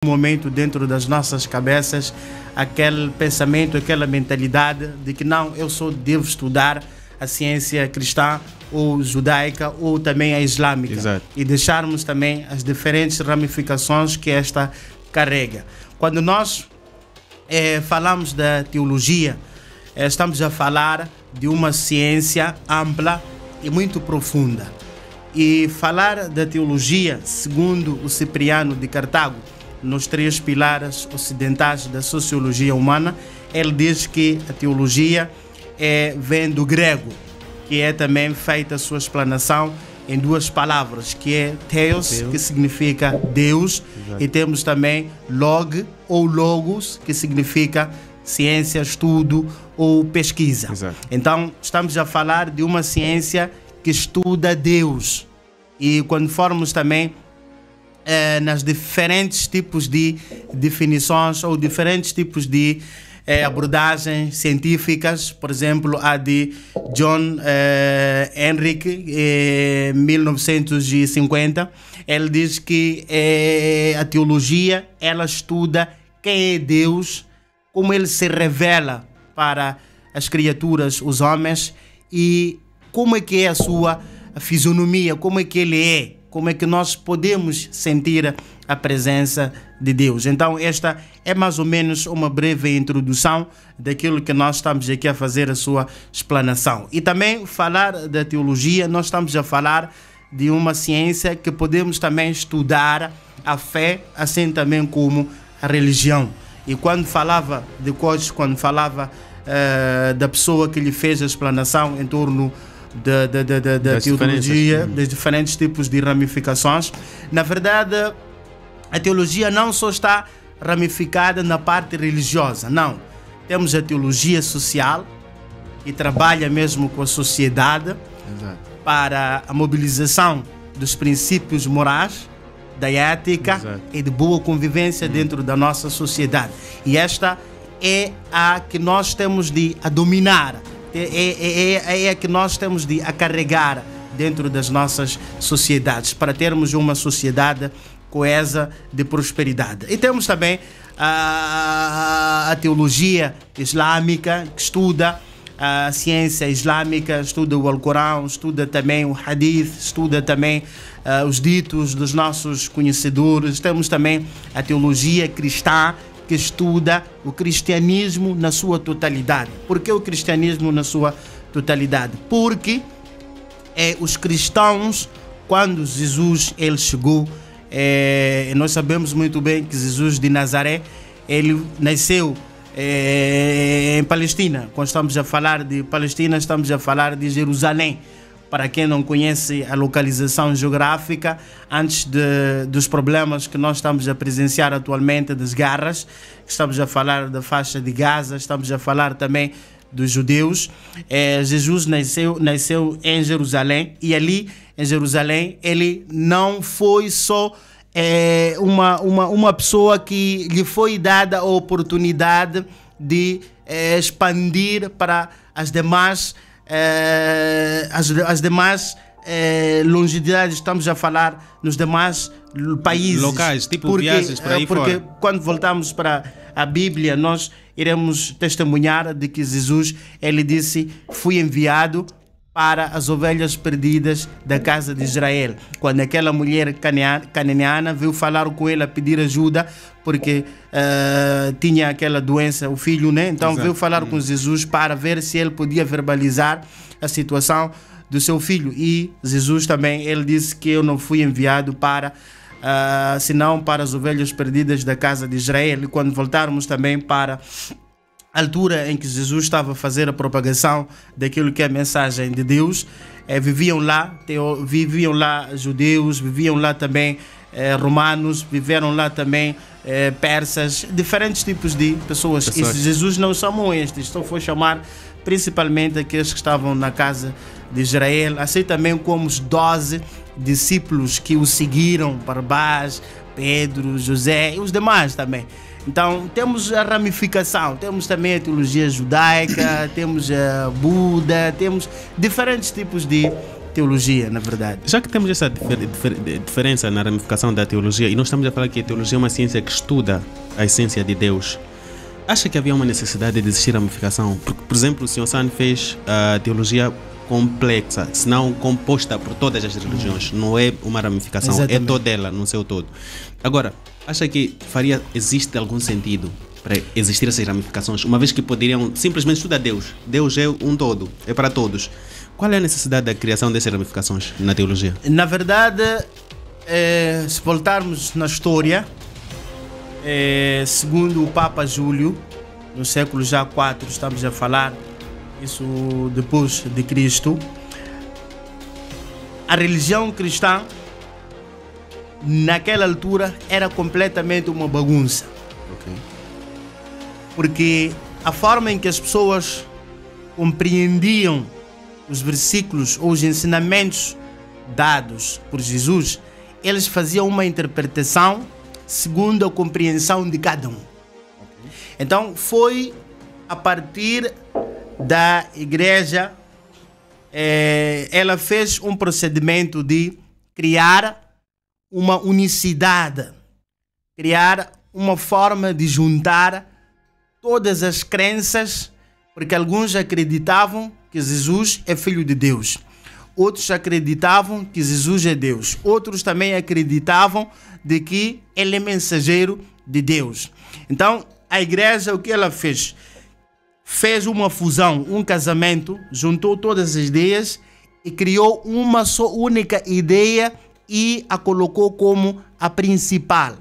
momento dentro das nossas cabeças aquele pensamento, aquela mentalidade de que não, eu só devo estudar a ciência cristã ou judaica ou também a islâmica. Exato. E deixarmos também as diferentes ramificações que esta carrega. Quando nós falamos da teologia, estamos a falar de uma ciência ampla e muito profunda. E falar da teologia, segundo o Cipriano de Cartago, nos 3 pilares ocidentais da sociologia humana, ele diz que a teologia vem do grego, que é também feita a sua explanação em 2 palavras, que é theos, que significa Deus, exato, e temos também log ou logos, que significa ciência, estudo ou pesquisa. Exato. Então, estamos a falar de uma ciência que estuda Deus. E quando formos também nas diferentes tipos de definições ou diferentes tipos de abordagens científicas, por exemplo, a de John Henrik, 1950, ele diz que a teologia, ela estuda quem é Deus, como ele se revela para as criaturas, os homens, e como é que é a sua fisionomia, como é que ele é, como é que nós podemos sentir a presença de Deus. Então esta é mais ou menos uma breve introdução daquilo que nós estamos aqui a fazer a sua explanação. E também falar da teologia, nós estamos a falar de uma ciência que podemos também estudar a fé, assim também como a religião. E quando falava de coisas, quando falava da pessoa que lhe fez a explanação em torno da teologia, dos diferentes tipos de ramificações, na verdade a teologia não só está ramificada na parte religiosa, não. Temos a teologia social, que trabalha mesmo com a sociedade, exato, para a mobilização dos princípios morais, da ética, exato, e de boa convivência dentro da nossa sociedade. E esta é a que nós temos de dominar, é a que nós temos de carregar dentro das nossas sociedades, para termos uma sociedade coesa de prosperidade. E temos também a teologia islâmica, que estuda a ciência islâmica, estuda o Alcorão, estuda também o Hadith, estuda também os ditos dos nossos conhecedores. Temos também a teologia cristã, que estuda o cristianismo na sua totalidade. Por que o cristianismo na sua totalidade? Porque os cristãos, quando Jesus ele chegou, nós sabemos muito bem que Jesus de Nazaré, ele nasceu em Palestina. Quando estamos a falar de Palestina, estamos a falar de Jerusalém. Para quem não conhece a localização geográfica, antes dos problemas que nós estamos a presenciar atualmente, das guerras, estamos a falar da faixa de Gaza, estamos a falar também dos judeus. Jesus nasceu em Jerusalém, e ali em Jerusalém ele não foi só uma pessoa que lhe foi dada a oportunidade de expandir para as demais longínquidades. Estamos a falar nos demais países locais, tipo viagens para aí porque fora. Quando voltamos para a Bíblia, nós iremos testemunhar de que Jesus, ele disse: fui enviado para as ovelhas perdidas da casa de Israel. Quando aquela mulher cananeana veio falar com ele a pedir ajuda, porque tinha aquela doença, o filho, né? Então exato, veio falar com Jesus para ver se ele podia verbalizar a situação do seu filho. E Jesus também, ele disse que eu não fui enviado para senão para as ovelhas perdidas da casa de Israel. E quando voltarmos também para a altura em que Jesus estava a fazer a propagação daquilo que é a mensagem de Deus, viviam lá judeus, viviam lá também romanos, viveram lá também persas, diferentes tipos de pessoas. E Jesus não chamou estes, só foi chamar principalmente aqueles que estavam na casa de Israel, assim também como os 12 discípulos que o seguiram, Barnabás, Pedro, José e os demais também. Então temos a ramificação, temos também a teologia judaica, temos a Buda, temos diferentes tipos de teologia, na verdade. Já que temos essa diferença na ramificação da teologia, e nós estamos a falar que a teologia é uma ciência que estuda a essência de Deus, acha que havia uma necessidade de existir ramificação? Por exemplo, o Sr. San fez a teologia complexa, se não composta por todas as religiões. Não é uma ramificação, exatamente, é toda ela, no seu todo. Agora, acha que existe algum sentido para existir essas ramificações, uma vez que poderiam simplesmente estudar Deus? Deus é um todo, é para todos. Qual é a necessidade da criação dessas ramificações na teologia? Na verdade, se voltarmos na história, segundo o Papa Júlio, no século já IV, estamos a falar isso depois de Cristo, a religião cristã naquela altura era completamente uma bagunça. Okay. Porque a forma em que as pessoas compreendiam os versículos ou os ensinamentos dados por Jesus, eles faziam uma interpretação segundo a compreensão de cada um. Então foi a partir da igreja, ela fez um procedimento de criar uma unicidade, criar uma forma de juntar todas as crenças, porque alguns acreditavam que Jesus é filho de Deus, outros acreditavam que Jesus é Deus, outros também acreditavam de que ele é mensageiro de Deus. Então a igreja, o que ela fez? Fez uma fusão, um casamento, juntou todas as ideias e criou uma só única ideia e a colocou como a principal.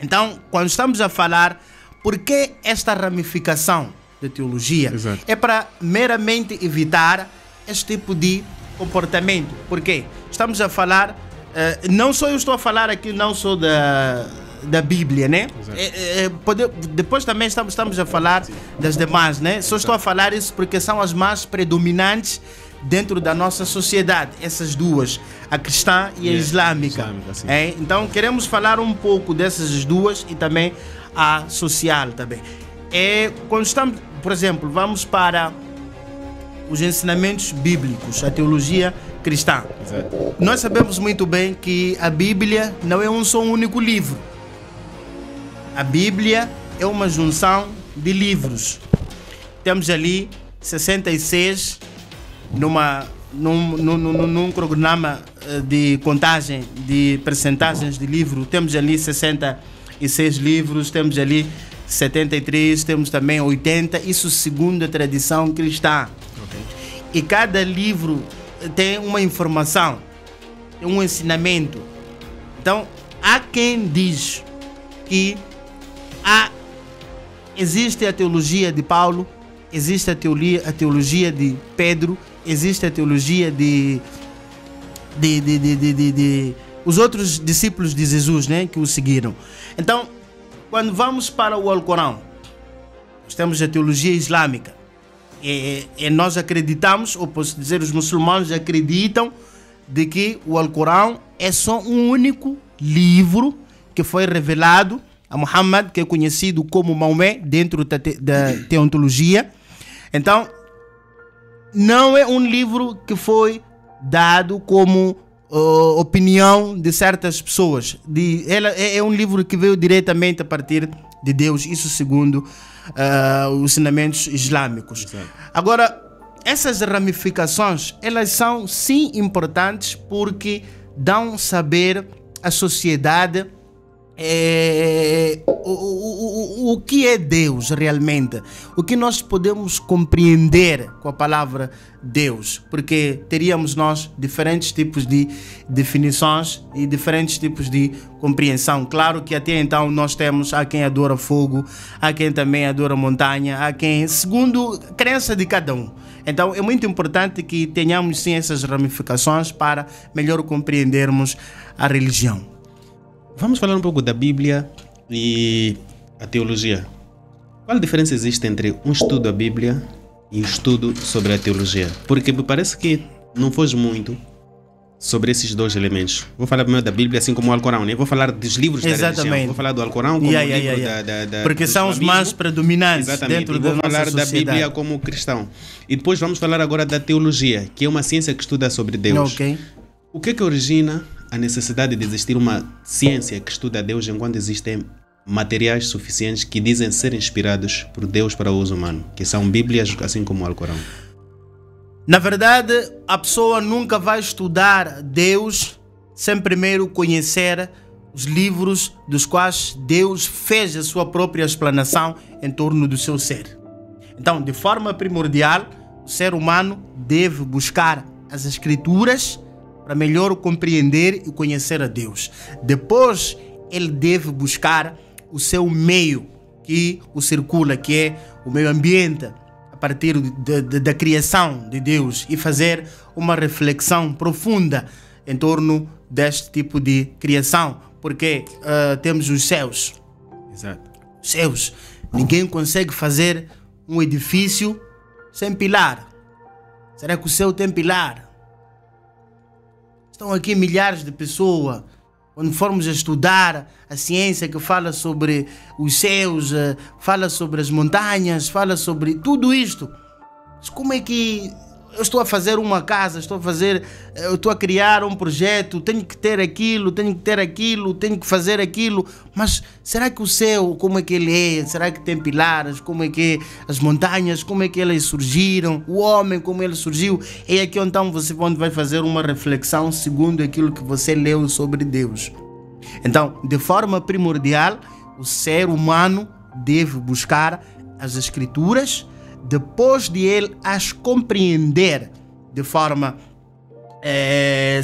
Então, quando estamos a falar por que esta ramificação da teologia, exato, é para meramente evitar este tipo de comportamento. Por quê? Estamos a falar, não só eu estou a falar aqui, não só da Bíblia, né? Depois também estamos a falar, sim, das demais, né? Só estou a falar isso porque são as mais predominantes dentro da nossa sociedade, essas duas, a cristã e a islâmica. Então queremos falar um pouco dessas duas e também a social também. Quando estamos, por exemplo, vamos para os ensinamentos bíblicos, a teologia cristã. Exato. Nós sabemos muito bem que a Bíblia não é um só único livro. A Bíblia é uma junção de livros. Temos ali 66 num cronograma de contagem de percentagens de livro. Temos ali 66 livros, temos ali 73, temos também 80, isso segundo a tradição cristã. Okay. E cada livro tem uma informação, tem um ensinamento. Então, há quem diz que existe a teologia de Paulo, existe a teologia de Pedro, existe a teologia de os outros discípulos de Jesus, né, que o seguiram. Então, quando vamos para o Alcorão, nós temos a teologia islâmica. E nós acreditamos, ou posso dizer, os muçulmanos acreditam de que o Alcorão é só um único livro que foi revelado a Muhammad, que é conhecido como Maomé dentro da teologia. Então, não é um livro que foi dado como opinião de certas pessoas. É um livro que veio diretamente a partir de Deus, isso segundo os ensinamentos islâmicos. Exato. Agora, essas ramificações, elas são sim importantes porque dão saber à sociedade o que é Deus realmente, o que nós podemos compreender com a palavra Deus, porque teríamos nós diferentes tipos de definições e diferentes tipos de compreensão. Claro que até então nós temos há quem adora fogo, há quem também adora montanha, há quem segundo a crença de cada um. Então é muito importante que tenhamos sim essas ramificações para melhor compreendermos a religião. Vamos falar um pouco da Bíblia e a teologia. Qual a diferença existe entre um estudo da Bíblia e um estudo sobre a teologia? Porque me parece que não foge muito sobre esses dois elementos. Vou falar primeiro da Bíblia, assim como o Alcorão, né? Vou falar dos livros da religião. Vou falar do Alcorão como livro da porque são os mais predominantes. Exatamente. Dentro e vou da falar nossa da sociedade. Bíblia como cristão. E depois vamos falar agora da teologia, que é uma ciência que estuda sobre Deus. Ok. O que é que origina a necessidade de existir uma ciência que estuda Deus enquanto existem materiais suficientes que dizem ser inspirados por Deus para o uso humano, que são Bíblias, assim como o Alcorão? Na verdade, a pessoa nunca vai estudar Deus sem primeiro conhecer os livros dos quais Deus fez a sua própria explanação em torno do seu ser. Então, de forma primordial, o ser humano deve buscar as Escrituras para melhor compreender e conhecer a Deus. Depois, ele deve buscar o seu meio que o circula, que é o meio ambiente, a partir da criação de Deus, e fazer uma reflexão profunda em torno deste tipo de criação, porque temos os céus. Exato. Os céus. Ninguém consegue fazer um edifício sem pilar. Será que o céu tem pilar? Estão aqui milhares de pessoas. Quando formos a estudar a ciência que fala sobre os céus, fala sobre as montanhas, fala sobre tudo isto. Mas como é que eu estou a fazer uma casa, eu estou a criar um projeto, tenho que ter aquilo, tenho que fazer aquilo, mas será que o céu, como é que ele é? Será que tem pilares? Como é que as montanhas, como é que elas surgiram? O homem, como ele surgiu? É aqui então você vai fazer uma reflexão segundo aquilo que você leu sobre Deus. Então, de forma primordial, o ser humano deve buscar as Escrituras. Depois de ele as compreender de forma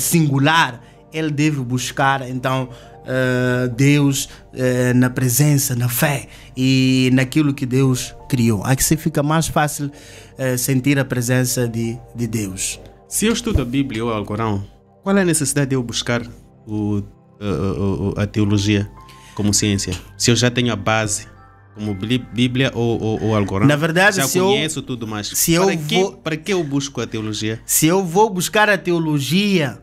singular, ele deve buscar então Deus na presença, na fé e naquilo que Deus criou. Aqui fica mais fácil sentir a presença de Deus. Se eu estudo a Bíblia ou o Alcorão, qual é a necessidade de eu buscar a teologia como ciência? Se eu já tenho a base como Bíblia ou Alcorão, na verdade, já conheço tudo mais. Para que eu busco a teologia? Se eu vou buscar a teologia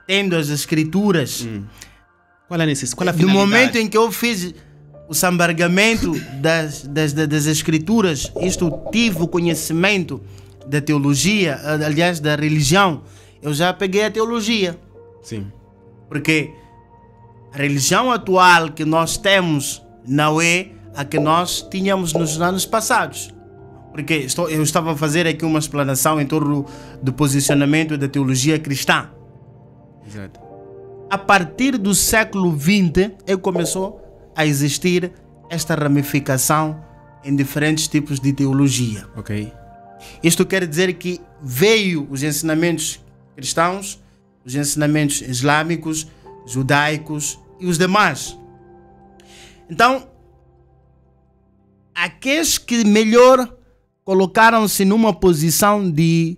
tendo as Escrituras, qual a necessidade? Qual a finalidade? No momento em que eu fiz o sambargamento das Escrituras, tive o conhecimento da teologia, aliás, da religião, eu já peguei a teologia. Sim. Porque a religião atual que nós temos não é a que nós tínhamos nos anos passados. Porque eu estava a fazer aqui uma explanação em torno do posicionamento da teologia cristã. Exato. A partir do século XX, começou a existir esta ramificação em diferentes tipos de teologia. Ok. Isto quer dizer que veio os ensinamentos cristãos, os ensinamentos islâmicos, judaicos e os demais. Então, aqueles que melhor colocaram-se numa posição de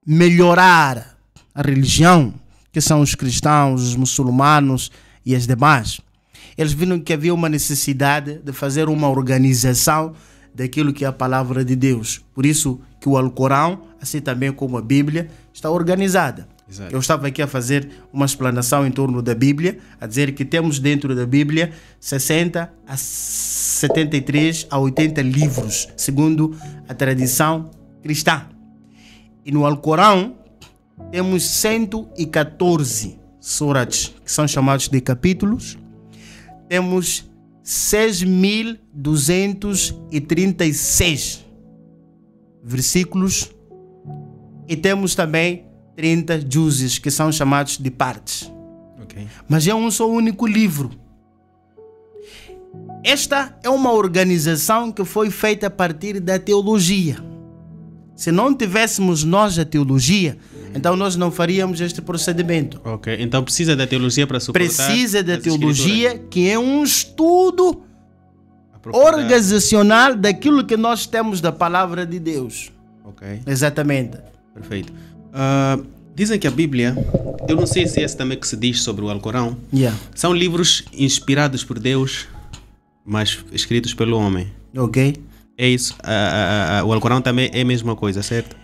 melhorar a religião, que são os cristãos, os muçulmanos e as demais, eles viram que havia uma necessidade de fazer uma organização daquilo que é a palavra de Deus. Por isso que o Alcorão, assim também como a Bíblia, está organizada. Exato. Eu estava aqui a fazer uma explanação em torno da Bíblia, a dizer que temos dentro da Bíblia 60 a 73 a 80 livros, segundo a tradição cristã. E no Alcorão temos 114 surats, que são chamados de capítulos. Temos 6.236 versículos e temos também 30 juzes, que são chamados de partes. Okay. Mas é um só único livro. Esta é uma organização que foi feita a partir da teologia. Se não tivéssemos nós a teologia, então nós não faríamos este procedimento. Ok, então precisa da teologia para suportar. Precisa da teologia, que é um estudo organizacional daquilo que nós temos da palavra de Deus. Ok. Exatamente. Perfeito. Dizem que a Bíblia, eu não sei se é esse também que se diz sobre o Alcorão, são livros inspirados por Deus, mas escritos pelo homem. Ok. É isso. O Alcorão também é a mesma coisa, certo?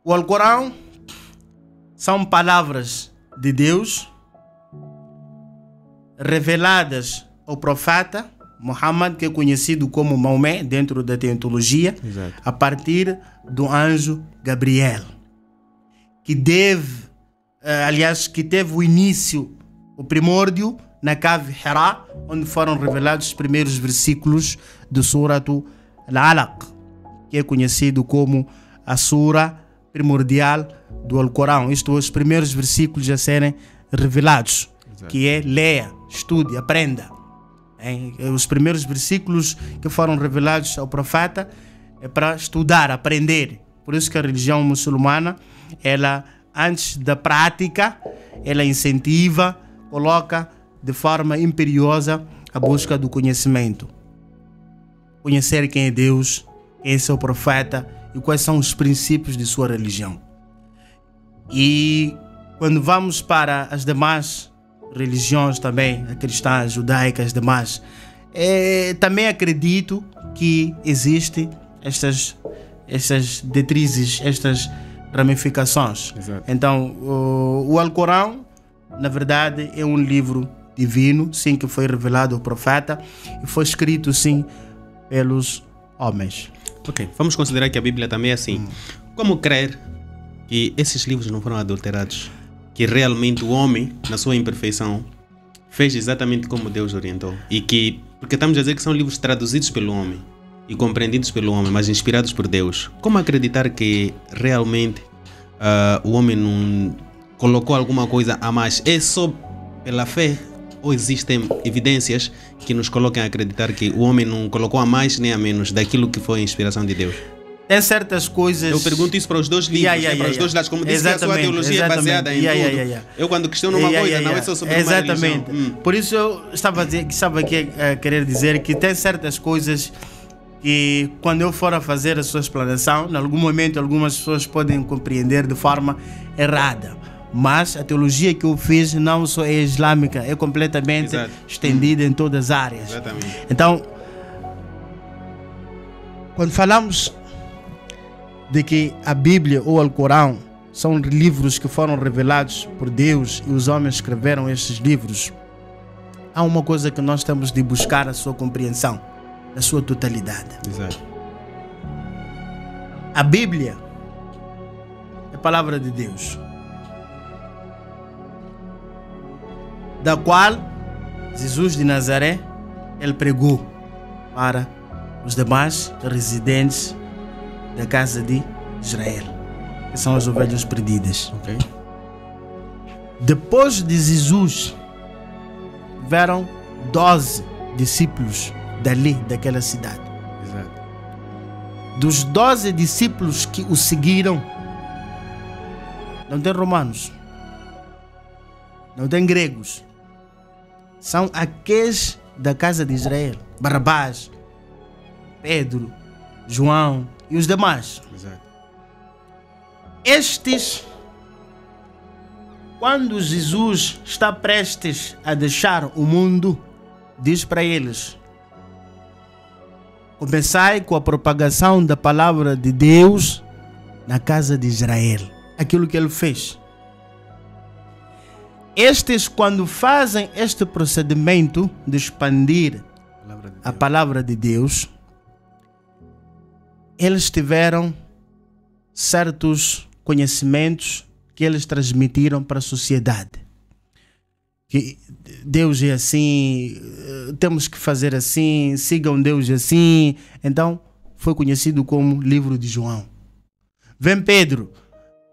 O O Alcorão são palavras de Deus reveladas ao profeta Muhammad, que é conhecido como Maomé dentro da teologia, a partir do anjo Gabriel, que que teve o início, o primórdio, na cave Hira, onde foram revelados os primeiros versículos do Suratu Al-Alaq, que é conhecido como a sura primordial do Alcorão. Isto é, os primeiros versículos a serem revelados, que é leia, estude, aprenda. Os primeiros versículos que foram revelados ao profeta é para estudar, aprender. Por isso que a religião muçulmana, ela, antes da prática, ela incentiva, coloca de forma imperiosa a busca do conhecimento. Conhecer quem é Deus, quem é seu profeta e quais são os princípios de sua religião. E quando vamos para as demais religiões também, a cristã, a judaica, as demais, também acredito que existem estas detrizes, estas ramificações. Exato. Então, o Alcorão, na verdade, é um livro divino, sim, que foi revelado ao profeta e foi escrito, sim, pelos homens. Ok, vamos considerar que a Bíblia também é assim. Como crer que esses livros não foram adulterados? Que realmente o homem, na sua imperfeição, fez exatamente como Deus orientou? E que, porque estamos a dizer que são livros traduzidos pelo homem e compreendidos pelo homem, mas inspirados por Deus. Como acreditar que realmente o homem não colocou alguma coisa a mais? É só pela fé? Ou existem evidências que nos colocam a acreditar que o homem não colocou a mais nem a menos daquilo que foi a inspiração de Deus? Tem certas coisas... Eu pergunto isso para os dois livros, para os dois lados. Como disse, que a sua teologia é baseada em tudo. Eu quando questiono uma coisa, não é só sobre uma religião. Por isso eu estava aqui a querer dizer que tem certas coisas que, quando eu for a fazer a sua explanação, em algum momento algumas pessoas podem compreender de forma errada. Mas a teologia que eu fiz não só é islâmica, é completamente estendida em todas as áreas. Exatamente. Então, quando falamos de que a Bíblia ou o Alcorão são livros que foram revelados por Deus e os homens escreveram estes livros, há uma coisa que nós temos de buscar a sua compreensão, na sua totalidade. Exato. A Bíblia é a palavra de Deus, da qual Jesus de Nazaré ele pregou para os demais residentes da casa de Israel, que são as ovelhas perdidas. Okay. Depois de Jesus, vieram 12 discípulos daquela cidade. Exato. Dos 12 discípulos que o seguiram, não tem romanos, não tem gregos, são aqueles da casa de Israel: Barnabás, Pedro, João e os demais. Exato. Estes, quando Jesus está prestes a deixar o mundo, diz para eles: começai com a propagação da palavra de Deus na casa de Israel. Aquilo que ele fez. Estes, quando fazem este procedimento de expandir a palavra de Deus, eles tiveram certos conhecimentos que eles transmitiram para a sociedade. Que Deus é assim, temos que fazer assim, sigam Deus assim. Então, foi conhecido como Livro de João. Vem Pedro,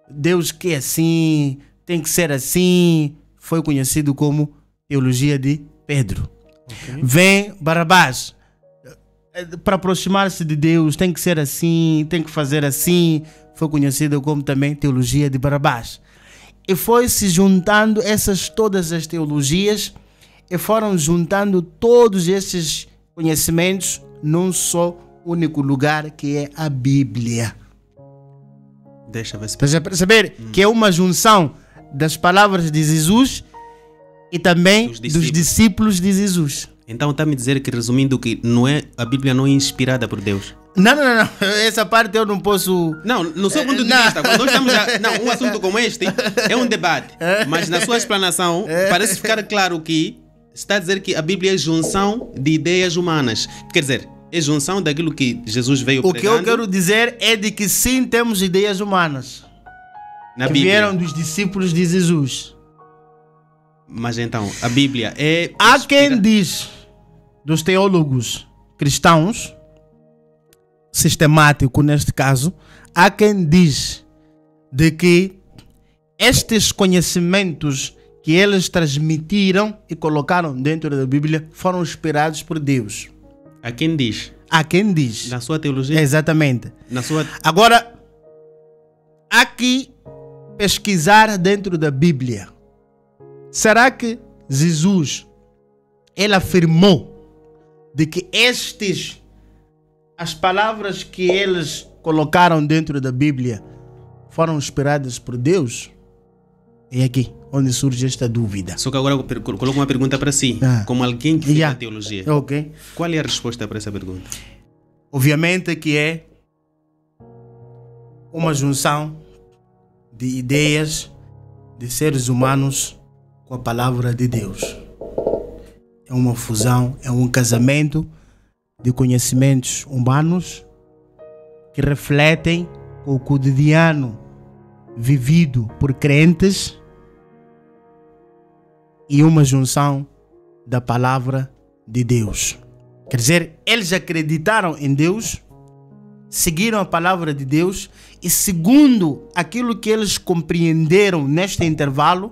Deus quer assim, tem que ser assim. Foi conhecido como Teologia de Pedro. Okay. Vem Barnabás, para aproximar-se de Deus tem que ser assim, tem que fazer assim. Foi conhecido como também Teologia de Barnabás. E foi se juntando todas as teologias e foram juntando todos esses conhecimentos num só único lugar, que é a Bíblia. Deixa eu ver se... Para perceber que é uma junção das palavras de Jesus e também dos discípulos de Jesus. Então está me dizer que, resumindo, que a Bíblia não é inspirada por Deus? Não. Essa parte eu não posso. Não, no seu ponto de vista, quando nós estamos um assunto como este é um debate. Mas na sua explanação, parece ficar claro que está a dizer que a Bíblia é junção de ideias humanas. Quer dizer, é junção daquilo que Jesus veio pregando. O que eu quero dizer é de que sim, temos ideias humanas. Na que Bíblia. Vieram dos discípulos de Jesus. Mas então, a Bíblia é... Há quem diz, dos teólogos cristãos, sistemático neste caso, há quem diz de que estes conhecimentos que eles transmitiram e colocaram dentro da Bíblia foram inspirados por Deus. Há quem diz. Há quem diz. Na sua teologia? Exatamente. Na sua... Agora, há que pesquisar dentro da Bíblia. Será que Jesus, ele afirmou de que as palavras que eles colocaram dentro da Bíblia foram inspiradas por Deus? É aqui onde surge esta dúvida. Só que agora eu coloco uma pergunta para si, como alguém que fica na teologia. Okay. Qual é a resposta para essa pergunta? Obviamente que é uma junção de ideias de seres humanos com a palavra de Deus. É uma fusão, é um casamento de conhecimentos humanos que refletem o cotidiano vivido por crentes e uma junção da palavra de Deus. Quer dizer, eles acreditaram em Deus, seguiram a palavra de Deus e, segundo aquilo que eles compreenderam neste intervalo,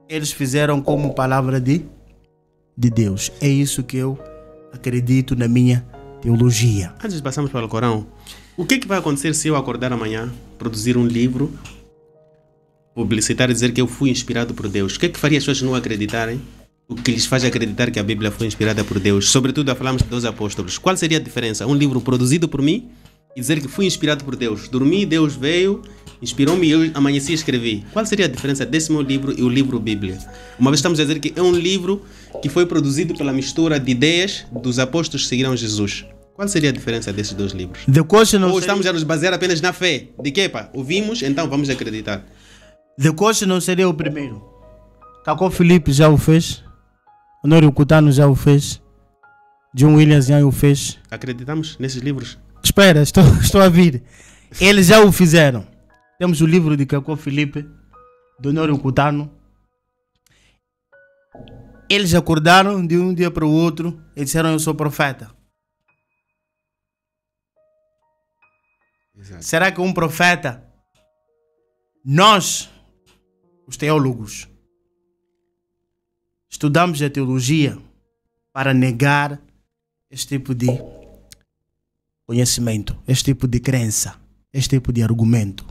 eles fizeram como palavra de Deus. É isso que eu acredito na minha teologia. Antes de passarmos para o Corão, o que vai acontecer se eu acordar amanhã, produzir um livro, publicitar e dizer que eu fui inspirado por Deus? O que faria as pessoas não acreditarem? O que lhes faz acreditar que a Bíblia foi inspirada por Deus? Sobretudo, falamos dos apóstolos. Qual seria a diferença? Um livro produzido por mim e dizer que fui inspirado por Deus. Dormi, Deus veio, inspirou-me e eu amanheci e escrevi. Qual seria a diferença desse meu livro e o livro Bíblia? Uma vez estamos a dizer que é um livro que foi produzido pela mistura de ideias dos apóstolos que seguiram Jesus. Qual seria a diferença desses dois livros? Ou estamos a nos basear apenas na fé? De que, ouvimos, então vamos acreditar. The Coach não seria o primeiro. Cacó Felipe já o fez. Honório Cutano já o fez. John Williams já o fez. Acreditamos nesses livros? Espera, estou a vir. Eles já o fizeram. Temos o livro de Cacó Felipe, do Honório Cutano. Eles acordaram de um dia para o outro e disseram: eu sou profeta. Exato. Será que um profeta, nós, os teólogos, estudamos a teologia para negar este tipo de conhecimento, este tipo de crença, este tipo de argumento?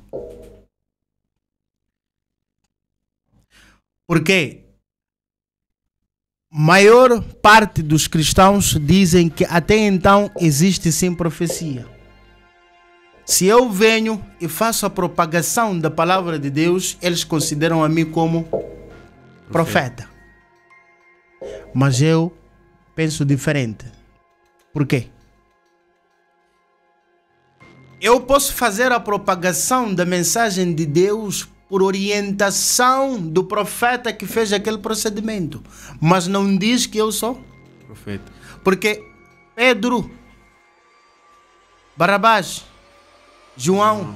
Porque maior parte dos cristãos dizem que até então existe sim profecia. Se eu venho e faço a propagação da palavra de Deus, eles consideram a mim como profeta. Mas eu penso diferente. Por quê? Eu posso fazer a propagação da mensagem de Deus por orientação do profeta que fez aquele procedimento, mas não diz que eu sou profeta. Porque Pedro, Barrabás, João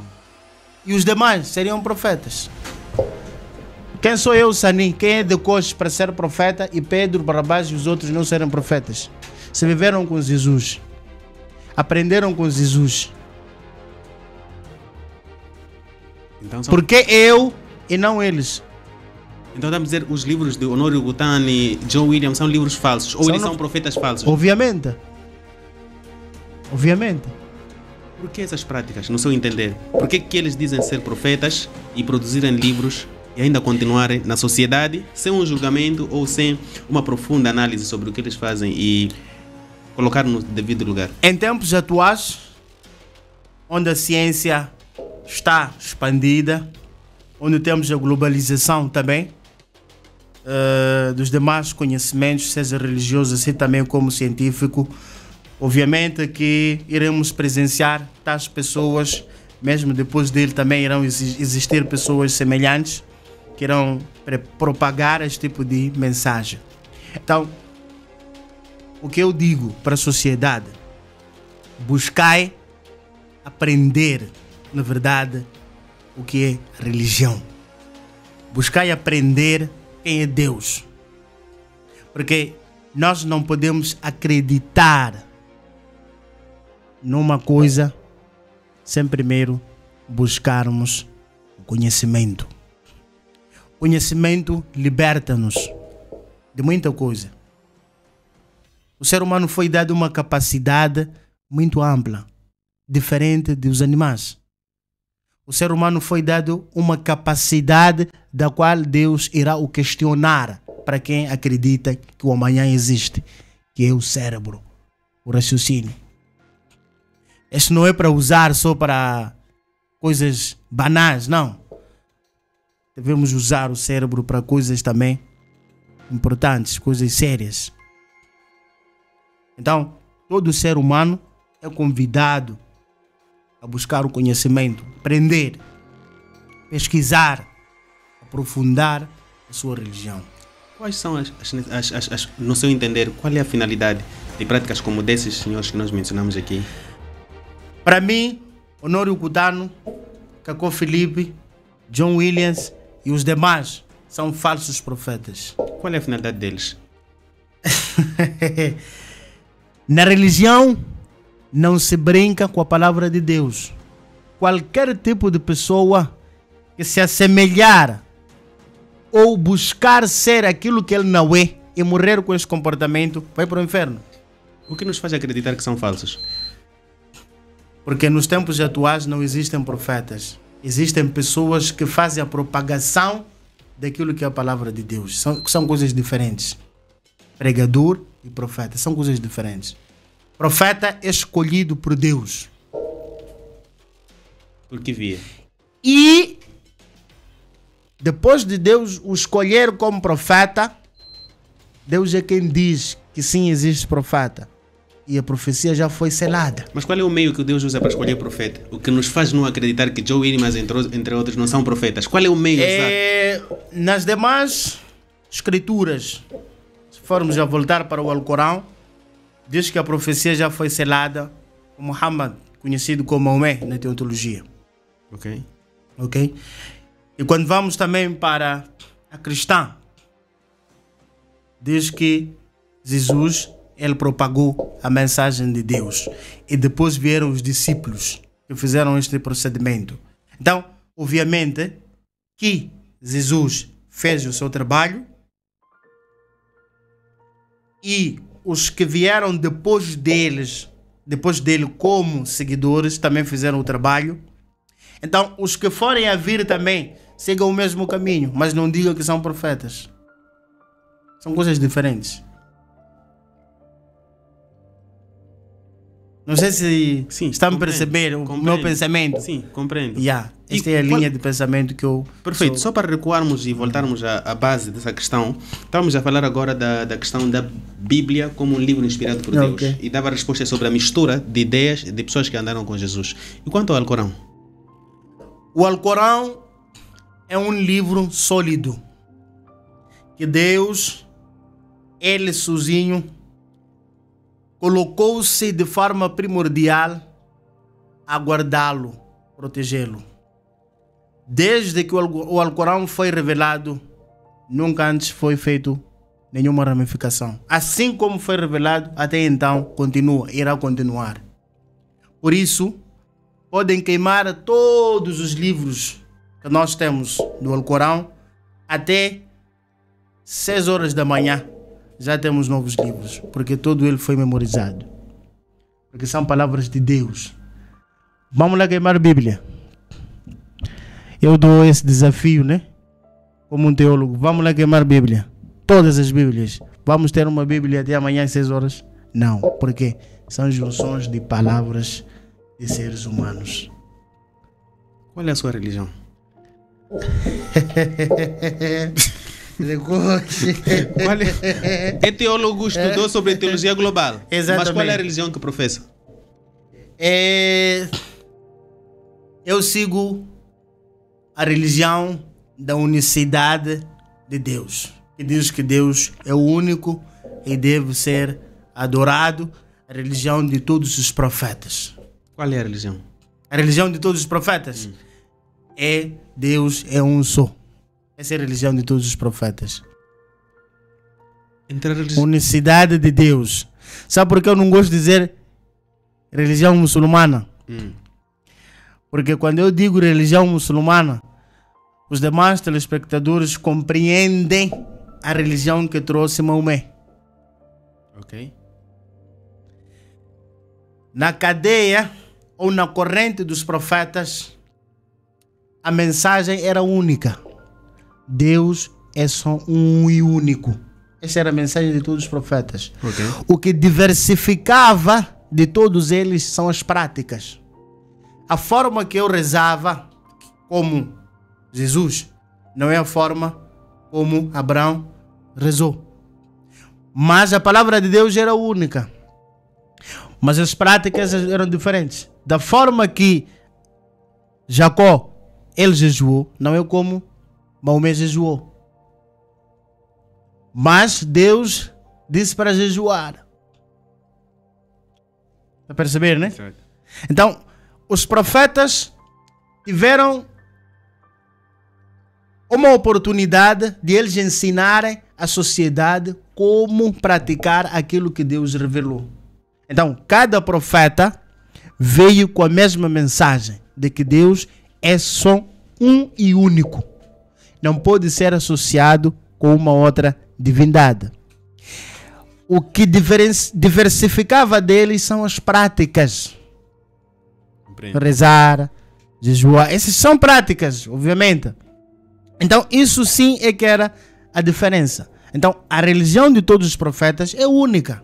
e os demais seriam profetas. Quem sou eu, Sani? Quem é de Coche para ser profeta e Pedro, Barrabás e os outros não serem profetas? Se viveram com Jesus, aprenderam com Jesus. Então, por que eu e não eles? Então vamos dizer, os livros de Honório Cutano e John Williams são livros falsos, ou eles são profetas falsos? Obviamente. Por que essas práticas, no seu entender? Por que eles dizem ser profetas e produzirem livros e ainda continuarem na sociedade sem um julgamento ou sem uma profunda análise sobre o que eles fazem e colocar no devido lugar? Em tempos atuais, onde a ciência está expandida, onde temos a globalização também dos demais conhecimentos, seja religioso, assim também como científico, Obviamente que iremos presenciar tais pessoas, mesmo depois dele também irão existir pessoas semelhantes que irão propagar este tipo de mensagem. Então, o que eu digo para a sociedade: buscai aprender, na verdade, o que é religião. Buscai aprender quem é Deus. Porque nós não podemos acreditar numa coisa sem primeiro buscarmos o conhecimento. O conhecimento liberta-nos de muita coisa. O ser humano foi dado uma capacidade muito ampla, diferente dos animais. O ser humano foi dado uma capacidade da qual Deus irá o questionar para quem acredita que o amanhã existe, que é o cérebro, o raciocínio. Este não é para usar só para coisas banais, não. Devemos usar o cérebro para coisas também importantes, coisas sérias. Então, todo ser humano é convidado a buscar o conhecimento, aprender, pesquisar, aprofundar a sua religião. Quais são no seu entender, qual é a finalidade de práticas como desses senhores que nós mencionamos aqui? Para mim, Honório Cutano, Cacó Felipe, John Williams e os demais são falsos profetas. Qual é a finalidade deles? Na religião, não se brinca com a palavra de Deus. Qualquer tipo de pessoa que se assemelhar ou buscar ser aquilo que ele não é e morrer com esse comportamento vai para o inferno. O que nos faz acreditar que são falsos? Porque nos tempos atuais não existem profetas. Existem pessoas que fazem a propagação daquilo que é a palavra de Deus. São coisas diferentes. Pregador e profeta são coisas diferentes. Profeta é escolhido por Deus. Por que via? E depois de Deus o escolher como profeta, Deus é quem diz que sim, existe profeta. E a profecia já foi selada. Mas qual é o meio que Deus usa para escolher profeta? O que nos faz não acreditar que Joe Williams, entre outros, não são profetas? Qual é o meio usado? Nas demais escrituras, se formos a voltar para o Alcorão, diz que a profecia já foi selada por Muhammad, conhecido como Maomé na teologia. Ok? E quando vamos também para a cristã, diz que Jesus, ele propagou a mensagem de Deus. E depois vieram os discípulos que fizeram este procedimento. Então, obviamente, que Jesus fez o seu trabalho e os que vieram depois dele como seguidores, também fizeram o trabalho. Então, os que forem a vir também, sigam o mesmo caminho, mas não digam que são profetas. São coisas diferentes. Não sei se está me perceber o meu pensamento. Sim, compreendo. Esta é a linha de pensamento que eu... Perfeito. Só para recuarmos e voltarmos à base dessa questão, estamos a falar agora da questão da Bíblia como um livro inspirado por Deus. E dava resposta sobre a mistura de ideias de pessoas que andaram com Jesus. E quanto ao Alcorão? O Alcorão é um livro sólido que Deus, ele sozinho, colocou-se de forma primordial a guardá-lo, protegê-lo. Desde que o Alcorão foi revelado, nunca antes foi feito nenhuma ramificação. Assim como foi revelado, até então, irá continuar. Por isso, podem queimar todos os livros que nós temos do Alcorão, até 6 horas da manhã. Já temos novos livros, porque todo ele foi memorizado. Porque são palavras de Deus. Vamos lá queimar a Bíblia. Eu dou esse desafio, né? Como um teólogo. Vamos lá queimar a Bíblia. Todas as Bíblias. Vamos ter uma Bíblia até amanhã às 6 horas? Não, porque são junções de palavras de seres humanos. Qual é a sua religião? Depois. É teólogo estudou sobre teologia global. Exatamente. Mas qual é a religião que professa? Eu sigo a religião da unicidade de Deus, que diz que Deus é o único e deve ser adorado. A religião de todos os profetas. Qual é a religião? A religião de todos os profetas é Deus é um só. Essa é a religião de todos os profetas. Entre a religião... Unicidade de Deus. Sabe por que eu não gosto de dizer religião muçulmana? Porque quando eu digo religião muçulmana, os demais telespectadores compreendem a religião que trouxe Maomé. Ok. Na cadeia ou na corrente dos profetas, a mensagem era única. Deus é só um e único. Essa era a mensagem de todos os profetas. Okay. O que diversificava de todos eles são as práticas. A forma que eu rezava, como Jesus, não é a forma como Abraão rezou. Mas a palavra de Deus era única. Mas as práticas eram diferentes. Da forma que Jacó, ele jejuou, não é como Maomé jejuou. Mas Deus disse para jejuar. Está a perceber, né? Certo. Então, os profetas tiveram uma oportunidade de eles ensinarem à sociedade como praticar aquilo que Deus revelou. Então, cada profeta veio com a mesma mensagem de que Deus é só um e único. Não pode ser associado com uma outra divindade. O que diversificava deles são as práticas. Compreendo. Rezar, jejuar. Essas são práticas, obviamente. Então, isso sim é que era a diferença. Então, a religião de todos os profetas é única.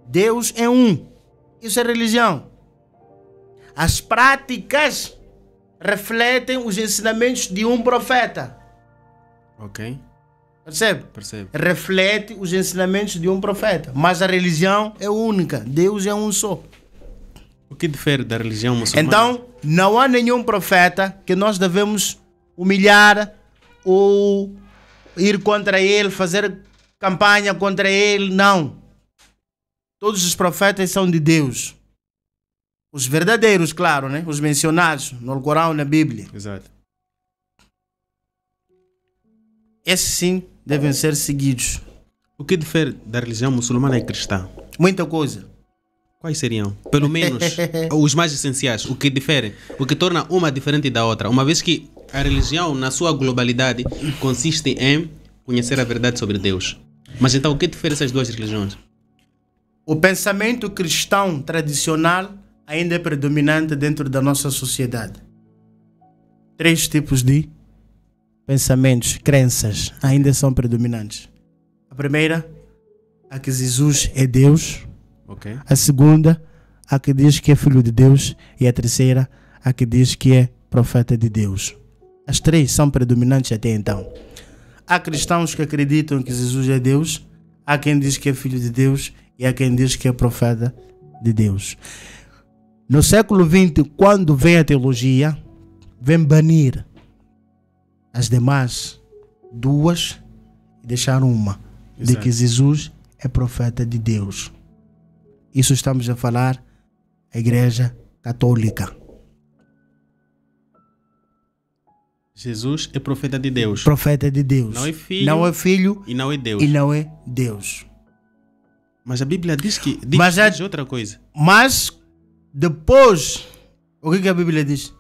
Deus é um. Isso é religião. As práticas refletem os ensinamentos de um profeta. Ok. Percebe? Percebo. Reflete os ensinamentos de um profeta. Mas a religião é única. Deus é um só. O que difere da religião muçulmana? Então, não há nenhum profeta que nós devemos humilhar ou ir contra ele, fazer campanha contra ele. Não. Todos os profetas são de Deus. Os verdadeiros, claro, né? Os mencionados no Alcorão, na Bíblia. Exato. Esses sim devem ser seguidos. O que difere da religião muçulmana e cristã? Muita coisa. Quais seriam? Pelo menos os mais essenciais. O que difere? O que torna uma diferente da outra. Uma vez que a religião, na sua globalidade, consiste em conhecer a verdade sobre Deus. Mas então, o que difere essas duas religiões? O pensamento cristão tradicional ainda é predominante dentro da nossa sociedade. 3 tipos de pensamentos, crenças, ainda são predominantes. A primeira, a que Jesus é Deus. Ok. A segunda, a que diz que é filho de Deus. E a terceira, a que diz que é profeta de Deus. As 3 são predominantes até então. Há cristãos que acreditam que Jesus é Deus. Há quem diz que é filho de Deus. E há quem diz que é profeta de Deus. No século XX, quando vem a teologia, vem banir as demais 2 e deixar uma. De Exato. que Jesus é profeta de Deus. Isso estamos a falar a Igreja Católica. Jesus é profeta de Deus. Profeta de Deus. Não é filho. Não é filho E não é Deus. e não é Deus. Mas a Bíblia diz que diz, Mas diz outra coisa. Mas depois, o que a Bíblia diz?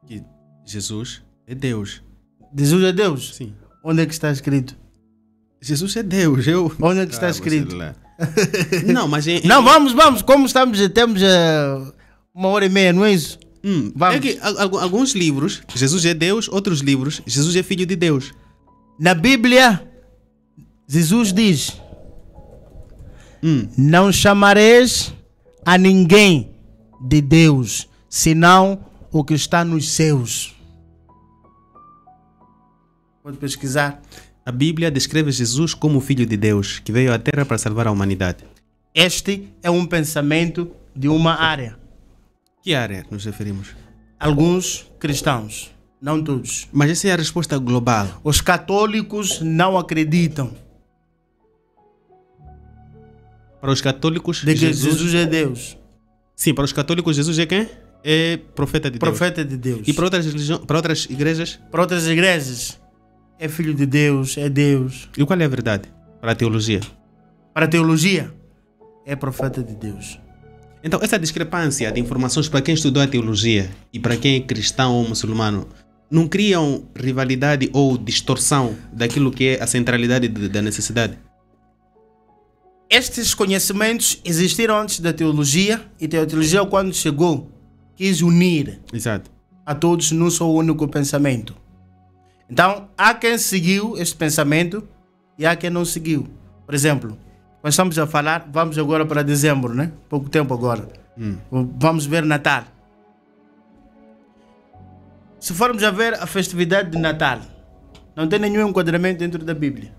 Que Jesus é Deus. Jesus é Deus? Sim. Onde é que está escrito? Jesus é Deus. Eu... Onde é que está Ah, escrito? você lá. Não, mas... Não, vamos. Como estamos, temos 1h30, não é isso? Vamos. É que alguns livros, Jesus é Deus. Outros livros, Jesus é filho de Deus. Na Bíblia, Jesus diz: não chamareis a ninguém de Deus, senão o que está nos céus. Pode pesquisar. A Bíblia descreve Jesus como o Filho de Deus, que veio à Terra para salvar a humanidade. Este é um pensamento de uma área. Que área nos referimos? Alguns cristãos, não todos. Mas essa é a resposta global. Os católicos não acreditam Para os católicos, de que Jesus é Deus. Sim, para os católicos, Jesus é quem? É profeta de Deus. Profeta de Deus. E para outras religiões, para outras igrejas? Para outras igrejas, é filho de Deus, é Deus. E qual é a verdade para a teologia? Para a teologia, é profeta de Deus. Então, essa discrepância de informações para quem estudou a teologia e para quem é cristão ou muçulmano não criam rivalidade ou distorção daquilo que é a centralidade da necessidade? Estes conhecimentos existiram antes da teologia e a teologia, quando chegou, quis unir Exato. a todos num só único pensamento. Então, há quem seguiu este pensamento e há quem não seguiu. Por exemplo, nós estamos a falar, vamos agora para dezembro, né? Pouco tempo agora. Vamos ver Natal. Se formos a ver a festividade de Natal, não tem nenhum enquadramento dentro da Bíblia.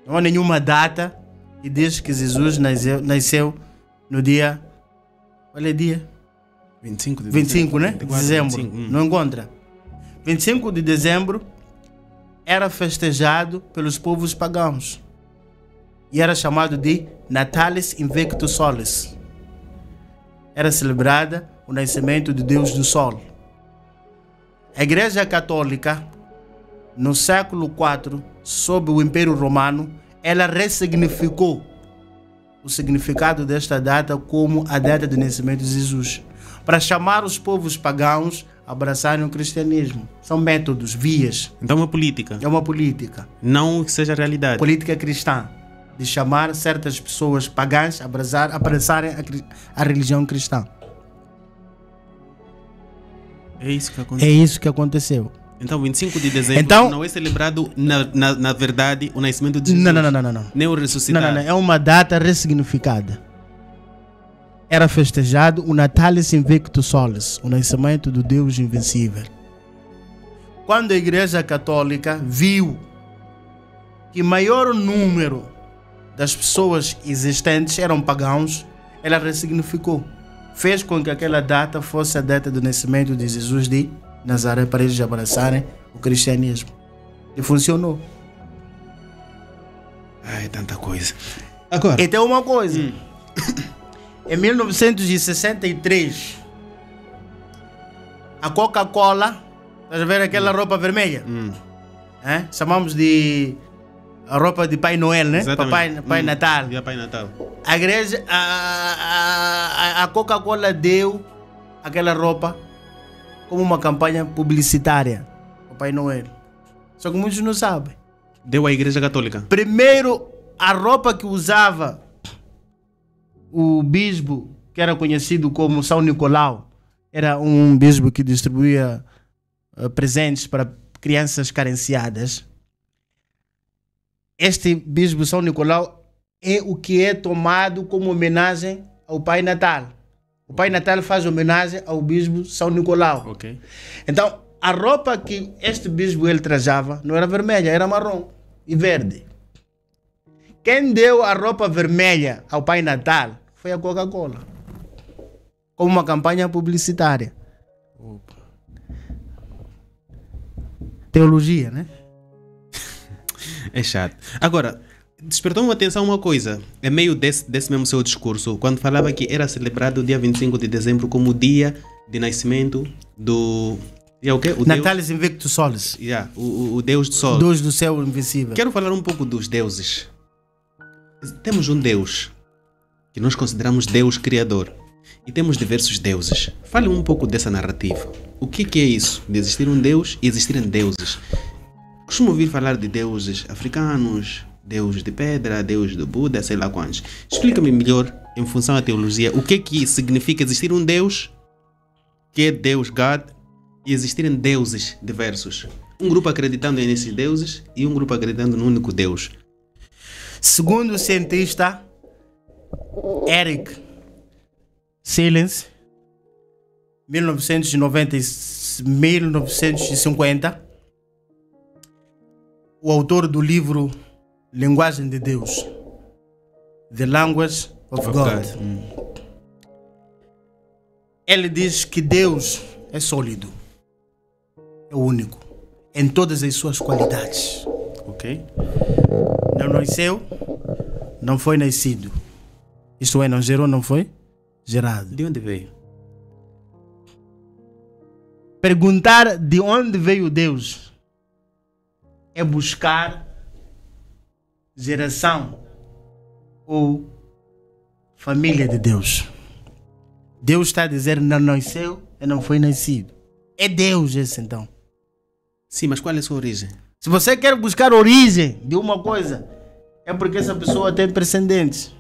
Não há nenhuma data que diz que Jesus nasceu no dia... Qual é o dia? 25 de 25, né? 24, Dezembro. 25. Não encontra. 25 de dezembro era festejado pelos povos pagãos. E era chamado de Natalis Invictus Solis. Era celebrada o nascimento de Deus do Sol. A Igreja Católica, no século IV, sob o Império Romano, ela ressignificou o significado desta data como a data do nascimento de Jesus, para chamar os povos pagãos a abraçarem o cristianismo. São métodos, vias. Então é uma política. É uma política. Não que seja realidade. Política cristã. De chamar certas pessoas pagãs a abraçarem a religião cristã. É isso que É aconteceu. isso que aconteceu. Então 25 de dezembro Então- não é celebrado na verdade o nascimento de Jesus. Não. Nem o ressuscitado. Não. É uma data ressignificada. Era festejado o Natalis Invictus Solis, o nascimento do Deus invencível. Quando a Igreja Católica viu que maior número das pessoas existentes eram pagãos, ela ressignificou. Fez com que aquela data fosse a data do nascimento de Jesus de Nazaré, para eles abraçarem o cristianismo. E funcionou. Ai, tanta coisa. Agora, E tem uma coisa. Em 1963, a Coca-Cola, estás a ver aquela roupa vermelha? Chamamos de a roupa de Pai Noel, né? exatamente. Pai Natal. Dia Pai Natal. A igreja, a Coca-Cola deu aquela roupa como uma campanha publicitária para Pai Noel. Só que muitos não sabem. Deu à Igreja Católica. Primeiro, a roupa que usava o bispo, que era conhecido como São Nicolau, era um bispo que distribuía presentes para crianças carenciadas. Este bispo São Nicolau é o que é tomado como homenagem ao Pai Natal. O Pai Natal faz homenagem ao bispo São Nicolau. Ok. Então, a roupa que este bispo ele trajava não era vermelha, era marrom e verde. Quem deu a roupa vermelha ao Pai Natal foi a Coca-Cola, como uma campanha publicitária. Teologia, né? É chato. Agora, despertou uma atenção uma coisa. É meio desse mesmo seu discurso, quando falava que era celebrado o dia 25 de dezembro como o dia de nascimento do... o quê? O Natalis Invictus Solis. Deus, o Deus do Sol. Deus do céu invisível. Quero falar um pouco dos deuses. Temos um Deus que nós consideramos Deus Criador. E temos diversos deuses. Fale um pouco dessa narrativa. O que é isso? De existir um Deus e existirem deuses. Costumo ouvir falar de deuses africanos, Deus de pedra, Deus do Buda, sei lá quantos. Explica-me melhor, em função da teologia, o que significa existir um Deus, que é Deus, God, e existirem deuses diversos. Um grupo acreditando nesses deuses e um grupo acreditando no único Deus. Segundo o cientista Eric Silence, 1950, o autor do livro Linguagem de Deus, The Language of God. Ele diz que Deus é sólido, é único, em todas as suas qualidades. Ok? Não nasceu, não foi nascido. Isto é, não gerou, não foi gerado. De onde veio? Perguntar de onde veio Deus é buscar geração ou família de Deus. Deus está a dizer não nasceu e não foi nascido. É Deus esse então. Sim, mas qual é a sua origem? Se você quer buscar a origem de uma coisa, é porque essa pessoa tem precedentes.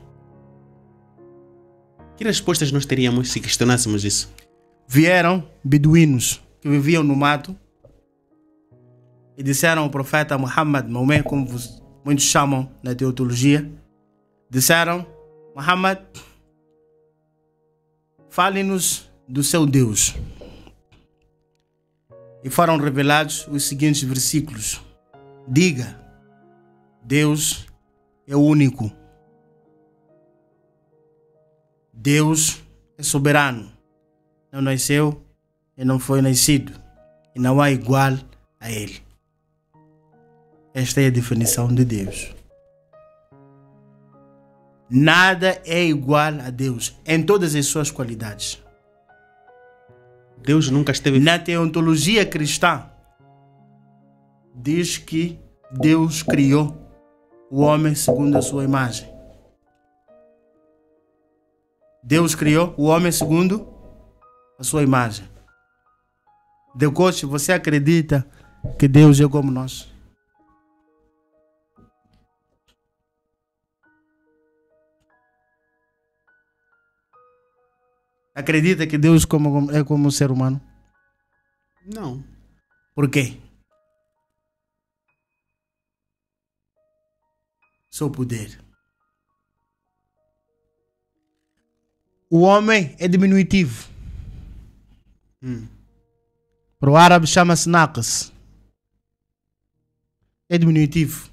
Que respostas nós teríamos se questionássemos isso? Vieram beduínos que viviam no mato e disseram ao profeta Muhammad, Maomé, como muitos chamam na teologia, disseram: Muhammad, fale-nos do seu Deus. E foram revelados os seguintes versículos: diga, Deus é único. Deus é soberano. Não nasceu e não foi nascido. E não há igual a Ele. Esta é a definição de Deus. Nada é igual a Deus em todas as suas qualidades. Deus nunca esteve... Na teologia cristã, diz que Deus criou o homem segundo a sua imagem. Deus criou o homem segundo a sua imagem. Decoche, você acredita que Deus é como nós? Acredita que Deus é como um ser humano? Não. Por quê? Seu poder. O homem é diminutivo. Para o árabe chama-se naqs. É diminutivo.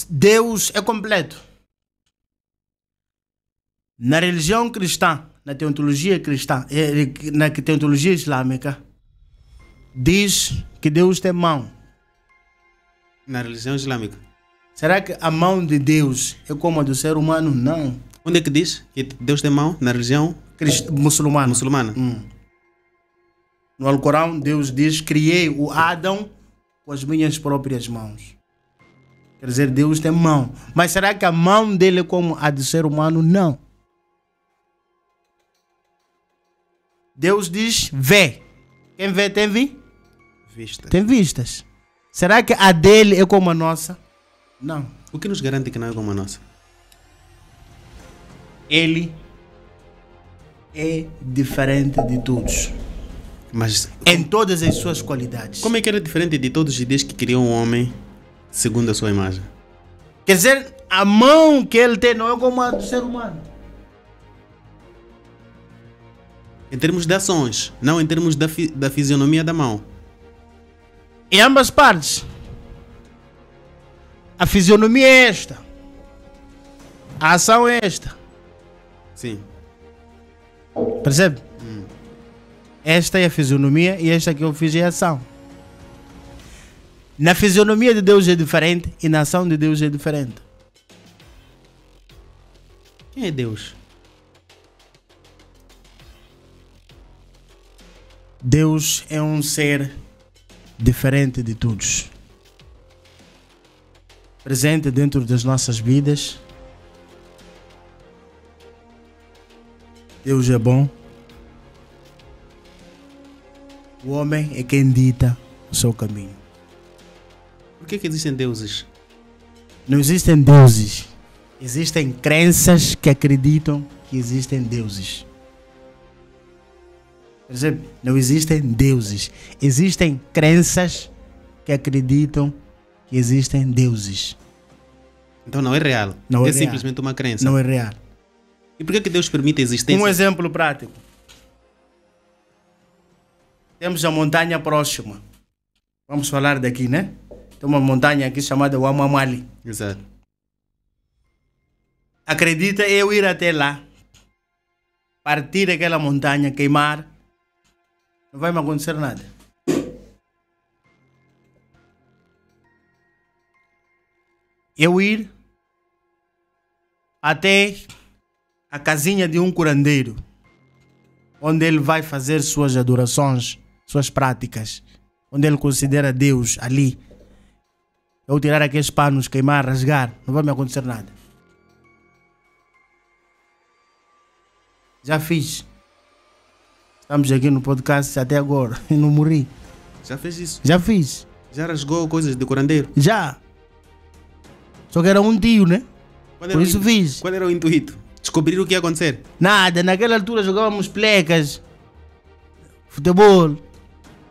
Deus é completo. Na religião cristã, na teologia cristã, na teologia islâmica, diz que Deus tem mão. Na religião islâmica. Será que a mão de Deus é como a do ser humano? Não. Onde é que diz que Deus tem mão? Na religião muçulmana. No Alcorão, Deus diz: criei o Adão com as minhas próprias mãos. Quer dizer, Deus tem mão. Mas será que a mão dele é como a do ser humano? Não. Deus diz: vê. Quem vê tem Vistas. Tem vistas. Será que a dele é como a nossa? Não. O que nos garante que não é como a nossa? Ele é diferente de todos. Mas em todas as suas qualidades. Como é que ele é diferente de todos e diz que criou um homem segundo a sua imagem? Quer dizer, a mão que ele tem não é como a do ser humano. Em termos de ações, não em termos da fisionomia da mão. Em ambas partes. A fisionomia é esta. A ação é esta. Sim. Percebe? Esta é a fisionomia e esta que eu fiz é a ação. Na fisionomia de Deus é diferente e na ação de Deus é diferente. Quem é Deus? Deus é um ser diferente de todos. Presente dentro das nossas vidas. Deus é bom. O homem é quem dita o seu caminho. Por que existem deuses? Não existem deuses. Existem crenças que acreditam que existem deuses. Percebe? Não existem deuses. Existem crenças que acreditam que existem deuses. Então não é real. Não é real. Simplesmente uma crença. Não é real. E por que Deus permite a existência? Um exemplo prático. Temos a montanha próxima. Vamos falar daqui, né? Tem uma montanha aqui chamada Wamamali. Exato. Acredita eu ir até lá, partir aquela montanha, queimar, não vai me acontecer nada. Eu ir até a casinha de um curandeiro, onde ele vai fazer suas adorações, suas práticas, onde ele considera Deus ali. Eu tirar aqueles panos, queimar, rasgar, não vai me acontecer nada. Já fiz. Estamos aqui no podcast até agora e não morri. Já fez isso? Já fiz. Já rasgou coisas de curandeiro? Já. Só que era um tio, né? Por isso fiz. Qual era o intuito? Descobrir o que ia acontecer? Nada, naquela altura jogávamos plecas, futebol.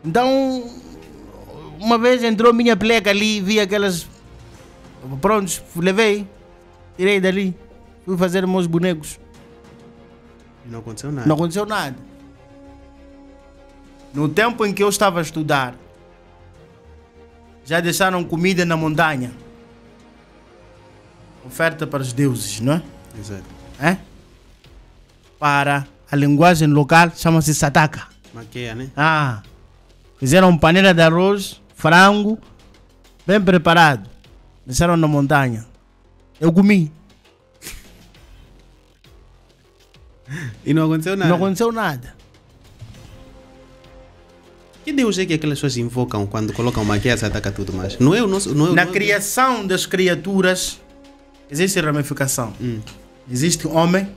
Então, uma vez entrou minha pleca ali, vi aquelas. Prontos, levei, tirei dali, fui fazer meus bonecos. Não aconteceu nada. Não aconteceu nada. No tempo em que eu estava a estudar, já deixaram comida na montanha. Oferta para os deuses, não é? Exato. É? Para a linguagem local, chama-se sataka. Maqueia, né? Fizeram panela de arroz, frango, bem preparado. Deixaram na montanha. Eu comi. E não aconteceu nada? Não aconteceu nada. Que Deus é que aquelas pessoas invocam quando colocam maqueia e ataca tudo mais? Não é o nosso... Na criação das criaturas, existe ramificação. Existe homem,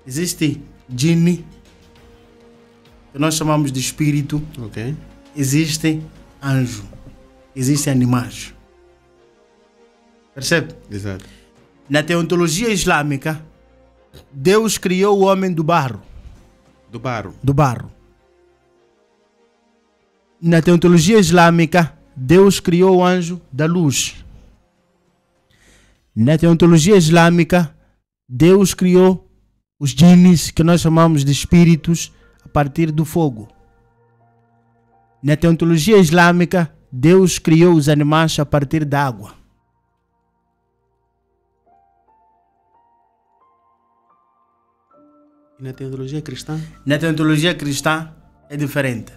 existe djinni, que nós chamamos de espírito. Ok. Existe anjo, existe animais. Percebe? Exato. Na teologia islâmica, Deus criou o homem do barro. Do barro. Do barro. Na teologia islâmica, Deus criou o anjo da luz. Na teologia islâmica, Deus criou os djinnis, que nós chamamos de espíritos, a partir do fogo. Na teologia islâmica, Deus criou os animais a partir da água. E na teologia cristã? Na teologia cristã é diferente.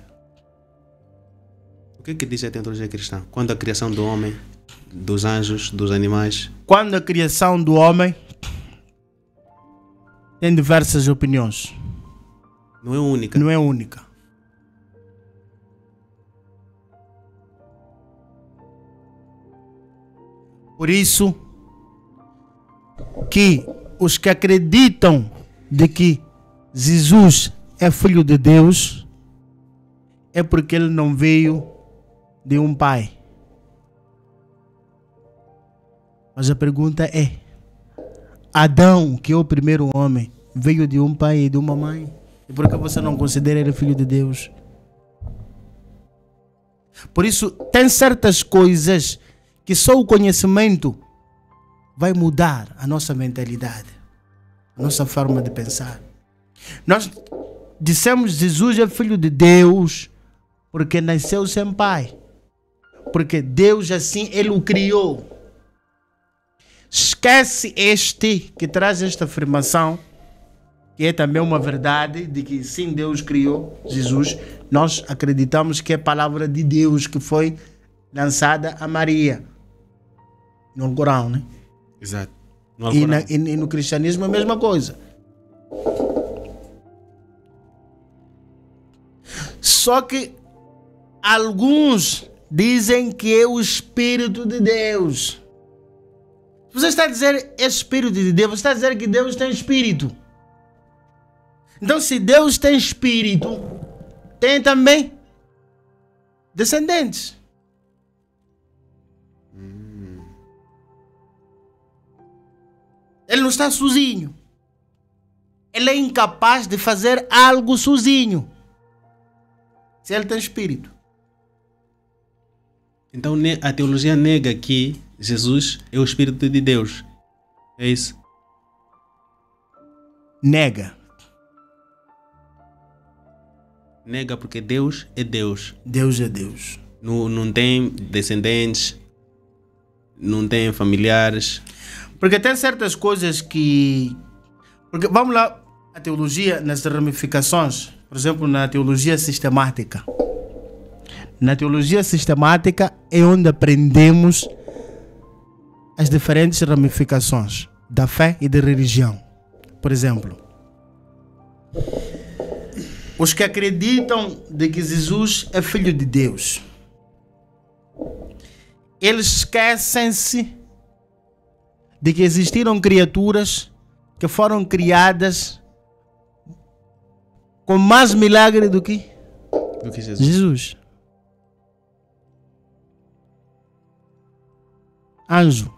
O que diz a teologia cristã? Quando a criação do homem, dos anjos, dos animais? Quando a criação do homem tem diversas opiniões. Não é única. Não é única. Por isso que os que acreditam de que Jesus é filho de Deus é porque ele não veio de um pai. Mas a pergunta é: Adão, que é o primeiro homem, veio de um pai e de uma mãe? E por que você não considera ele filho de Deus? Por isso, tem certas coisas que só o conhecimento vai mudar a nossa mentalidade, a nossa forma de pensar. Nós dissemos Jesus é filho de Deus porque nasceu sem pai. Porque Deus assim, ele o criou. Esquece este que traz esta afirmação, que é também uma verdade, de que sim, Deus criou Jesus. Nós acreditamos que é a palavra de Deus que foi lançada a Maria. No Corão, né? Exato. E no cristianismo a mesma coisa. Só que alguns dizem que é o Espírito de Deus. Você está a dizer Espírito de Deus, você está a dizer que Deus tem Espírito. Então, se Deus tem Espírito, tem também descendentes. Ele não está sozinho. Ele é incapaz de fazer algo sozinho. Se ele tem Espírito. Então a teologia nega que Jesus é o Espírito de Deus. É isso? Nega. Nega porque Deus é Deus. Deus é Deus. Não tem descendentes, não tem familiares. Porque tem certas coisas que... Porque vamos lá, a teologia nas ramificações, por exemplo, na teologia sistemática. Na teologia sistemática é onde aprendemos as diferentes ramificações da fé e da religião. Por exemplo, os que acreditam de que Jesus é filho de Deus, eles esquecem-se de que existiram criaturas que foram criadas com mais milagre do que Jesus. Anjo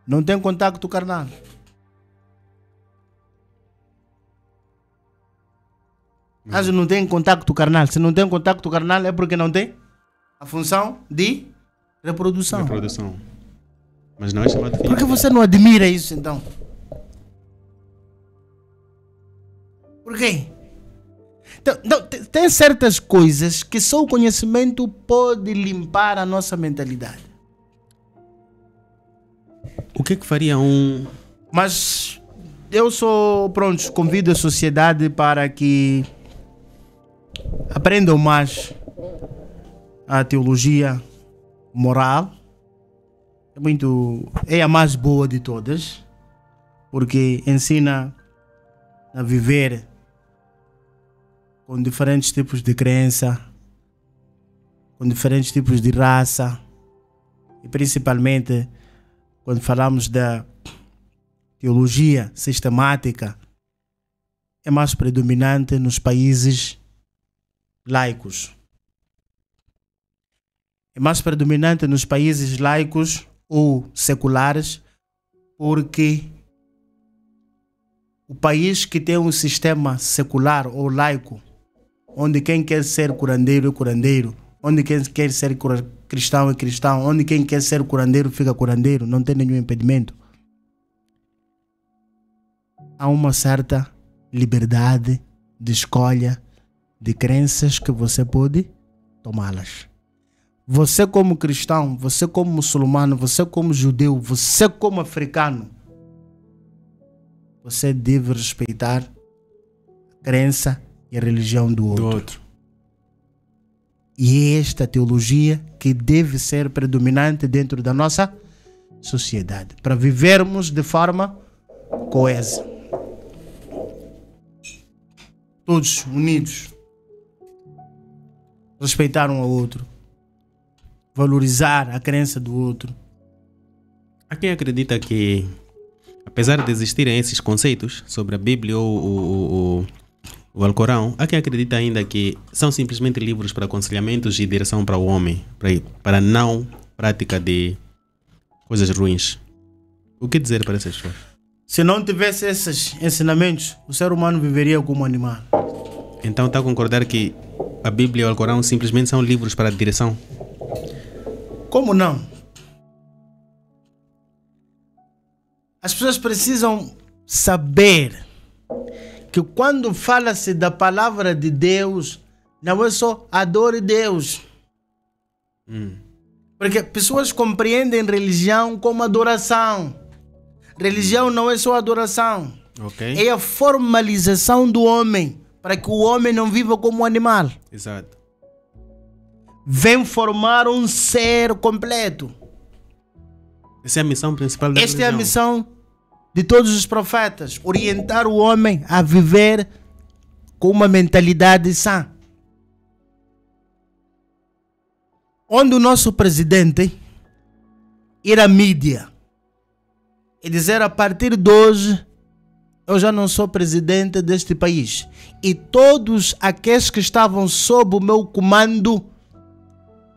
não tem contacto carnal. Anjo não tem contacto carnal. Se não tem contacto carnal é porque não tem a função de reprodução. Mas não é chamado filho. Por que você não admira isso então? Por quê? Então, tem certas coisas que só o conhecimento pode limpar a nossa mentalidade. O que faria um... Mas eu sou, pronto, convido a sociedade para que aprendam mais a teologia moral. É a mais boa de todas, porque ensina a viver com diferentes tipos de crença, com diferentes tipos de raça, e principalmente quando falamos da teologia sistemática, é mais predominante nos países laicos. É mais predominante nos países laicos ou seculares, porque o país que tem um sistema secular ou laico, onde quem quer ser curandeiro é curandeiro, onde quem quer ser cristão é cristão, onde quem quer ser curandeiro fica curandeiro, não tem nenhum impedimento. Há uma certa liberdade de escolha de crenças que você pode tomá-las. Você como cristão, você como muçulmano, você como judeu, você como africano, você deve respeitar a crença e a religião do outro. E é esta teologia que deve ser predominante dentro da nossa sociedade, para vivermos de forma coesa. Todos unidos. Respeitar um ao outro. Valorizar a crença do outro. Há quem acredita que, apesar de existirem esses conceitos sobre a Bíblia ou o Alcorão, há quem acredita ainda que são simplesmente livros para aconselhamentos e direção para o homem, para não prática de coisas ruins. O que dizer para essas pessoas? Se não tivesse esses ensinamentos, o ser humano viveria como um animal. Então está a concordar que a Bíblia e o Alcorão simplesmente são livros para direção? Como não? As pessoas precisam saber que quando fala-se da palavra de Deus, não é só adore Deus. Porque pessoas compreendem religião como adoração. Religião não é só adoração. Okay. É a formalização do homem, para que o homem não viva como um animal. Exato. Vem formar um ser completo. Essa é a missão principal da religião. Esta é a missão de todos os profetas, orientar o homem a viver com uma mentalidade sã. Onde o nosso presidente ir à mídia e dizer: a partir de hoje eu já não sou presidente deste país, e todos aqueles que estavam sob o meu comando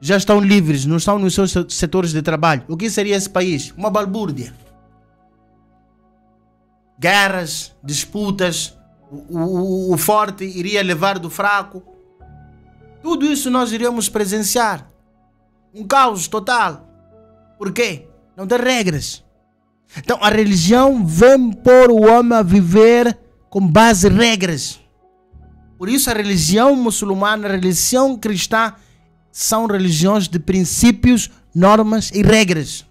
já estão livres, não estão nos seus setores de trabalho. O que seria esse país? Uma balbúrdia. Guerras, disputas, o forte iria levar do fraco. Tudo isso nós iríamos presenciar. Um caos total. Por quê? Não tem regras. Então a religião vem pôr o homem a viver com base em regras. Por isso a religião muçulmana, a religião cristã são religiões de princípios, normas e regras.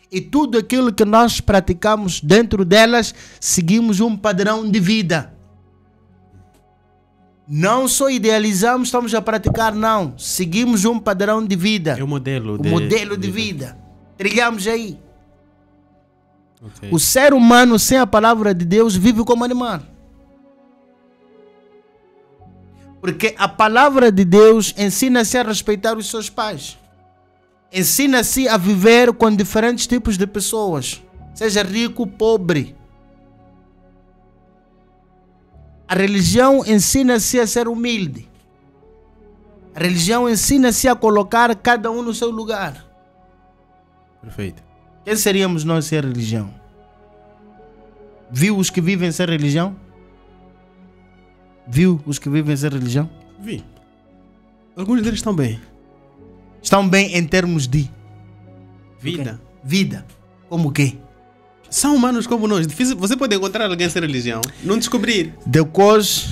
E tudo aquilo que nós praticamos dentro delas, seguimos um padrão de vida. Não só idealizamos, estamos a praticar, não. Seguimos um padrão de vida. É o modelo de vida. Trilhamos aí. Okay. O ser humano sem a palavra de Deus vive como animal. Porque a palavra de Deus ensina-se a respeitar os seus pais. Ensina-se a viver com diferentes tipos de pessoas. Seja rico, pobre. A religião ensina-se a ser humilde. A religião ensina-se a colocar cada um no seu lugar. Perfeito. Quem seríamos nós sem religião? Viu os que vivem sem religião? Viu os que vivem sem religião? Vi. Alguns deles estão bem. Estão bem em termos de Vida. okay. Vida. Como o quê? São humanos como nós. Difícil. Você pode encontrar alguém sem religião. Não descobrir. Depois,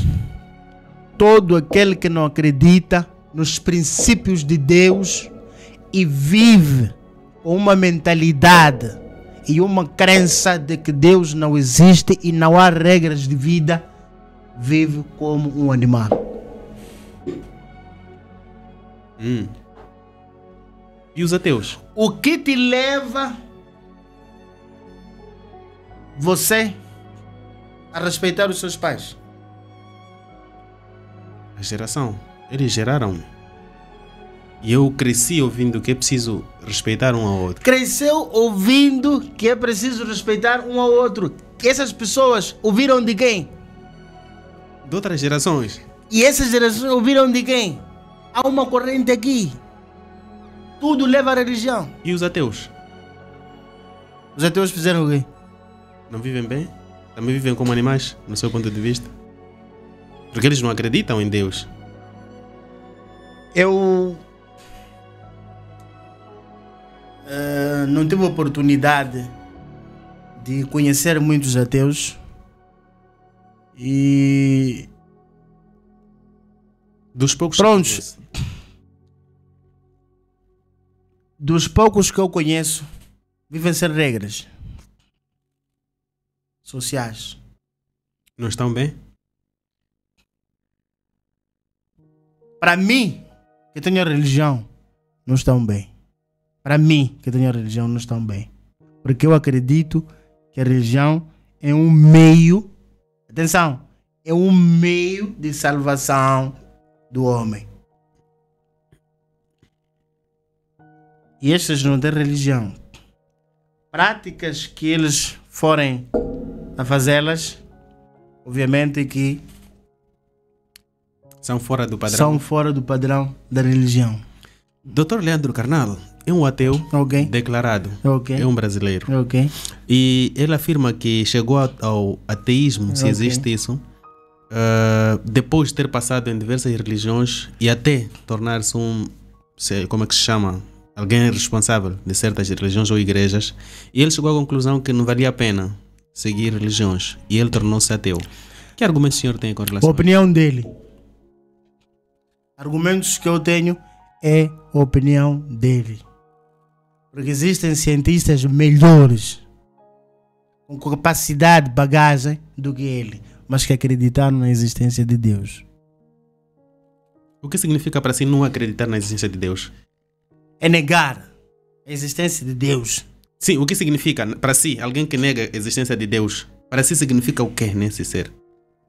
todo aquele que não acredita nos princípios de Deus e vive com uma mentalidade e uma crença de que Deus não existe e não há regras de vida, vive como um animal. E os ateus? O que te leva você a respeitar os seus pais? A geração. Eles geraram-me. E eu cresci ouvindo que é preciso respeitar um ao outro. Cresceu ouvindo que é preciso respeitar um ao outro. Essas pessoas ouviram de quem? De outras gerações. E essas gerações ouviram de quem? Há uma corrente aqui. Tudo leva à religião. E os ateus? Os ateus fizeram o quê? Não vivem bem? Também vivem como animais, no seu ponto de vista? Porque eles não acreditam em Deus. Eu não tive a oportunidade de conhecer muitos ateus. E dos poucos prontos, dos poucos que eu conheço, vivem sem regras sociais. Não estão bem? Para mim, que tenho a religião, não estão bem. Para mim, que tenho a religião, não estão bem. Porque eu acredito que a religião é um meio, atenção, é um meio de salvação do homem. E estes não têm religião. Práticas que eles forem a fazê-las, obviamente que são fora do padrão. São fora do padrão da religião. Dr. Leandro Carnal é um ateu declarado. É um brasileiro. E ele afirma que chegou ao ateísmo, se existe isso, depois de ter passado em diversas religiões e até tornar-se como é que se chama? Alguém responsável de certas religiões ou igrejas. E ele chegou à conclusão que não valia a pena seguir religiões. E ele tornou-se ateu. Que argumentos o senhor tem com relação a opinião dele? Argumentos que eu tenho é a opinião dele. Porque existem cientistas melhores, com capacidade, bagagem do que ele, mas que acreditaram na existência de Deus. O que significa para si não acreditar na existência de Deus? É negar a existência de Deus. Sim, o que significa para si, alguém que nega a existência de Deus, para si significa o que nesse ser?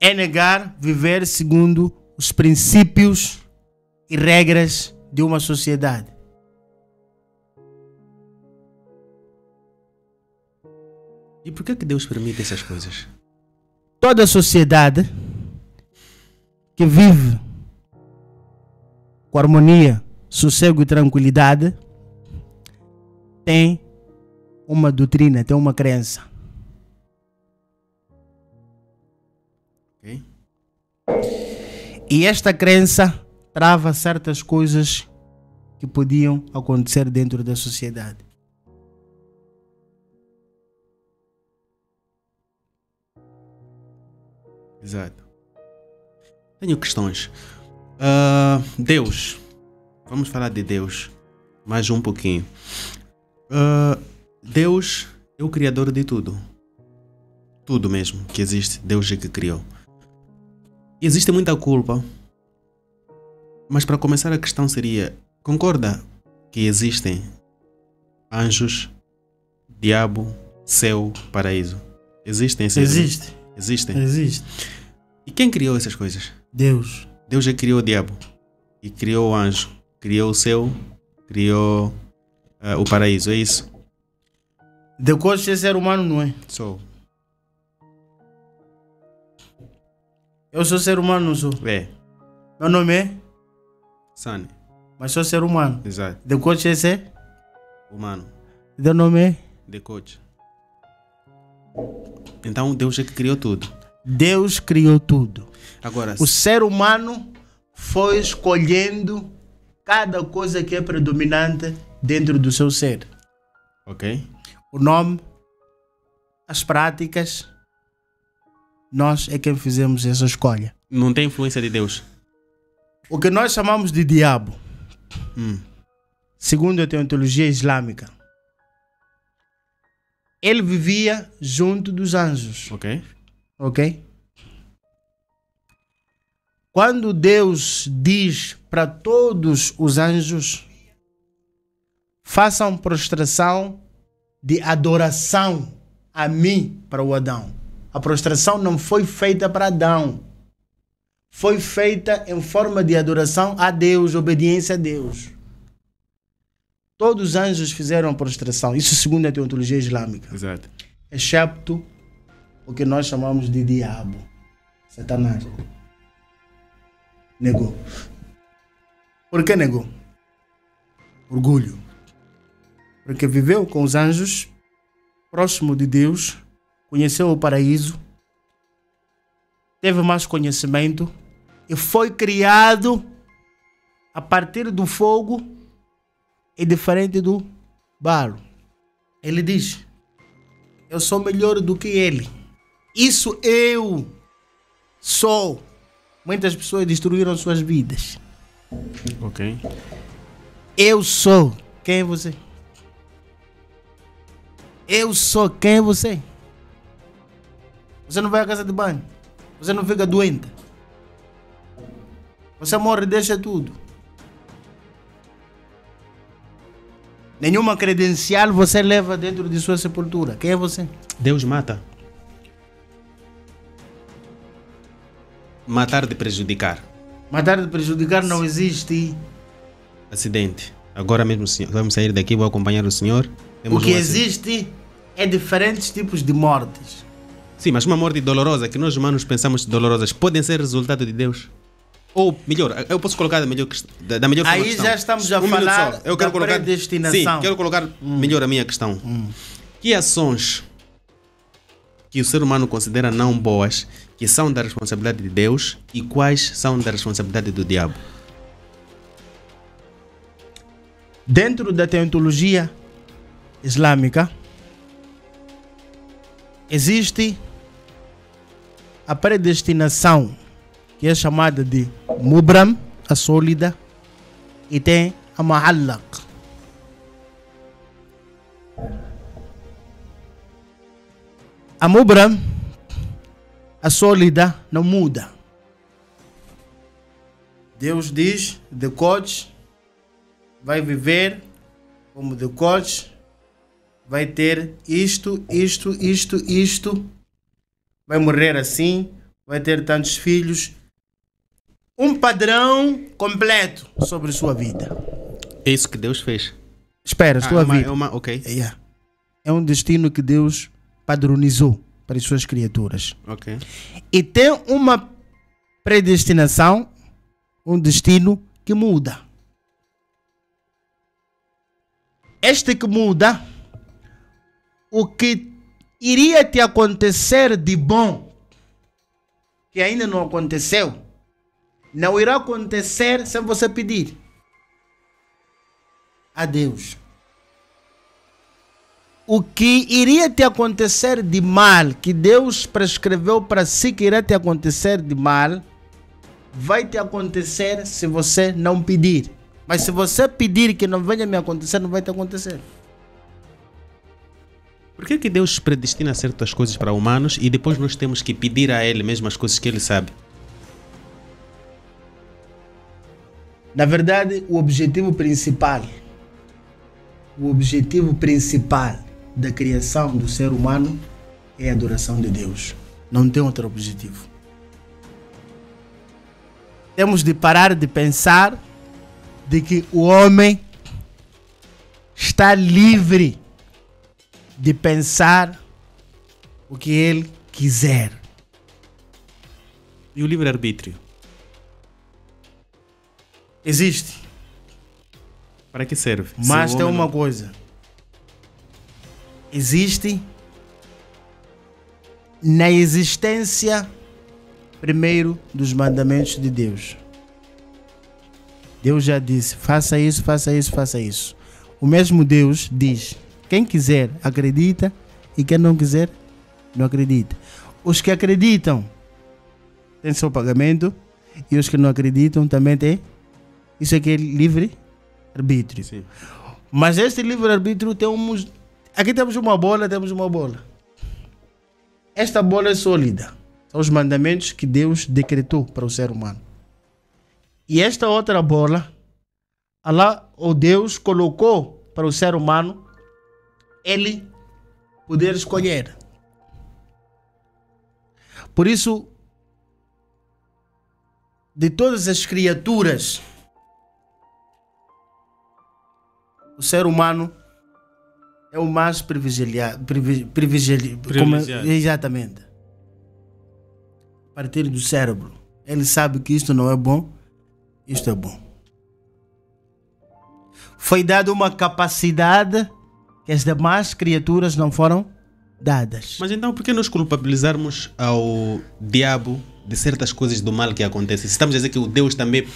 É negar viver segundo os princípios e regras de uma sociedade. E por que Deus permite essas coisas? Toda sociedade que vive com harmonia, sossego e tranquilidade tem uma doutrina, tem uma crença. Okay. E esta crença trava certas coisas que podiam acontecer dentro da sociedade. Exato. Tenho questões. Deus. Vamos falar de Deus. Mais um pouquinho. Deus é o criador de tudo. Tudo mesmo que existe, Deus é que criou. Existe muita culpa. Mas para começar a questão seria: concorda que existem anjos, diabo, céu, paraíso? Existem? Sim? Existem. Existe. E quem criou essas coisas? Deus. Deus já criou o diabo. E criou o anjo. Criou o céu. Criou o paraíso. É isso? Depois de ser humano, não é? Sou. Eu sou ser humano, não sou? É. Meu nome é? Sane. Mas sou ser humano. Exato. Depois de ser? Humano. Teu nome é? De coach. Então Deus é que criou tudo. Deus criou tudo. Agora, o ser humano foi escolhendo cada coisa que é predominante dentro do seu ser. Ok. O nome, as práticas, nós é quem fizemos essa escolha. Não tem influência de Deus. O que nós chamamos de diabo, segundo a teologia islâmica, ele vivia junto dos anjos. Ok? Quando Deus diz para todos os anjos: façam prostração de adoração a mim, para o Adão. A prostração não foi feita para Adão. Foi feita em forma de adoração a Deus, obediência a Deus. Todos os anjos fizeram prostração. Isso segundo a teologia islâmica. Exato. Excepto o que nós chamamos de diabo. Satanás. Negou. Por que negou? Orgulho. Porque viveu com os anjos, próximo de Deus, conheceu o paraíso, teve mais conhecimento e foi criado a partir do fogo e diferente do barro. Ele diz: eu sou melhor do que ele. Isso eu sou. Muitas pessoas destruíram suas vidas. Ok. Eu sou. Quem é você? Eu sou. Quem é você? Você não vai à casa de banho. Você não fica doente. Você morre e deixa tudo. Nenhuma credencial você leva dentro de sua sepultura. Quem é você? Deus mata. Matar de prejudicar. Matar de prejudicar não existe. Acidente. Agora mesmo, senhor, vamos sair daqui, vou acompanhar o senhor. O que existe é diferentes tipos de mortes. Sim, mas uma morte dolorosa, que nós humanos pensamos dolorosas, podem ser resultado de Deus. Ou, melhor, eu posso colocar da melhor forma. Aí já estamos a falar eu quero da colocar, predestinação. Sim, quero colocar melhor a minha questão. Que ações que o ser humano considera não boas, que são da responsabilidade de Deus, e quais são da responsabilidade do diabo? Dentro da teologia islâmica, existe a predestinação, que é chamada de Mubram, a sólida, e tem a Mu'allaq. A Mubram, a sólida, não muda. Deus diz: decote vai viver como decote, vai ter isto, vai morrer assim, vai ter tantos filhos. Um padrão completo sobre sua vida. É isso que Deus fez. Espera, estou a ver. Ok. É um destino que Deus padronizou para as suas criaturas. Ok. E tem uma predestinação, um destino que muda. Este que muda, o que iria te acontecer de bom, que ainda não aconteceu, não irá acontecer sem você pedir a Deus. O que iria te acontecer de mal, que Deus prescreveu para si que irá te acontecer de mal, vai te acontecer se você não pedir. Mas se você pedir que não venha me acontecer, não vai te acontecer. Por que Deus predestina certas coisas para humanos e depois nós temos que pedir a Ele mesmo as coisas que Ele sabe? Na verdade, o objetivo principal da criação do ser humano é a adoração de Deus. Não tem outro objetivo. Temos de parar de pensar de que o homem está livre de pensar o que ele quiser. E o livre-arbítrio? Existe. Para que serve? Mas tem uma coisa. Existe na existência primeiro dos mandamentos de Deus. Deus já disse, faça isso, faça isso, faça isso. O mesmo Deus diz, quem quiser acredita e quem não quiser não acredita. Os que acreditam têm seu pagamento e os que não acreditam também têm. Isso aqui é livre-arbítrio. Sim. Mas este livre-arbítrio temos... Aqui temos uma bola, Esta bola é sólida. São os mandamentos que Deus decretou para o ser humano. E esta outra bola, Allah, ou Deus, colocou para o ser humano ele poder escolher. Por isso, de todas as criaturas, o ser humano é o mais privilegiado. Exatamente. A partir do cérebro. Ele sabe que isto não é bom, isto é bom. Foi dada uma capacidade que as demais criaturas não foram dadas. Mas então por que nós culpabilizarmos ao diabo de certas coisas do mal que acontecem? Se estamos a dizer que o Deus também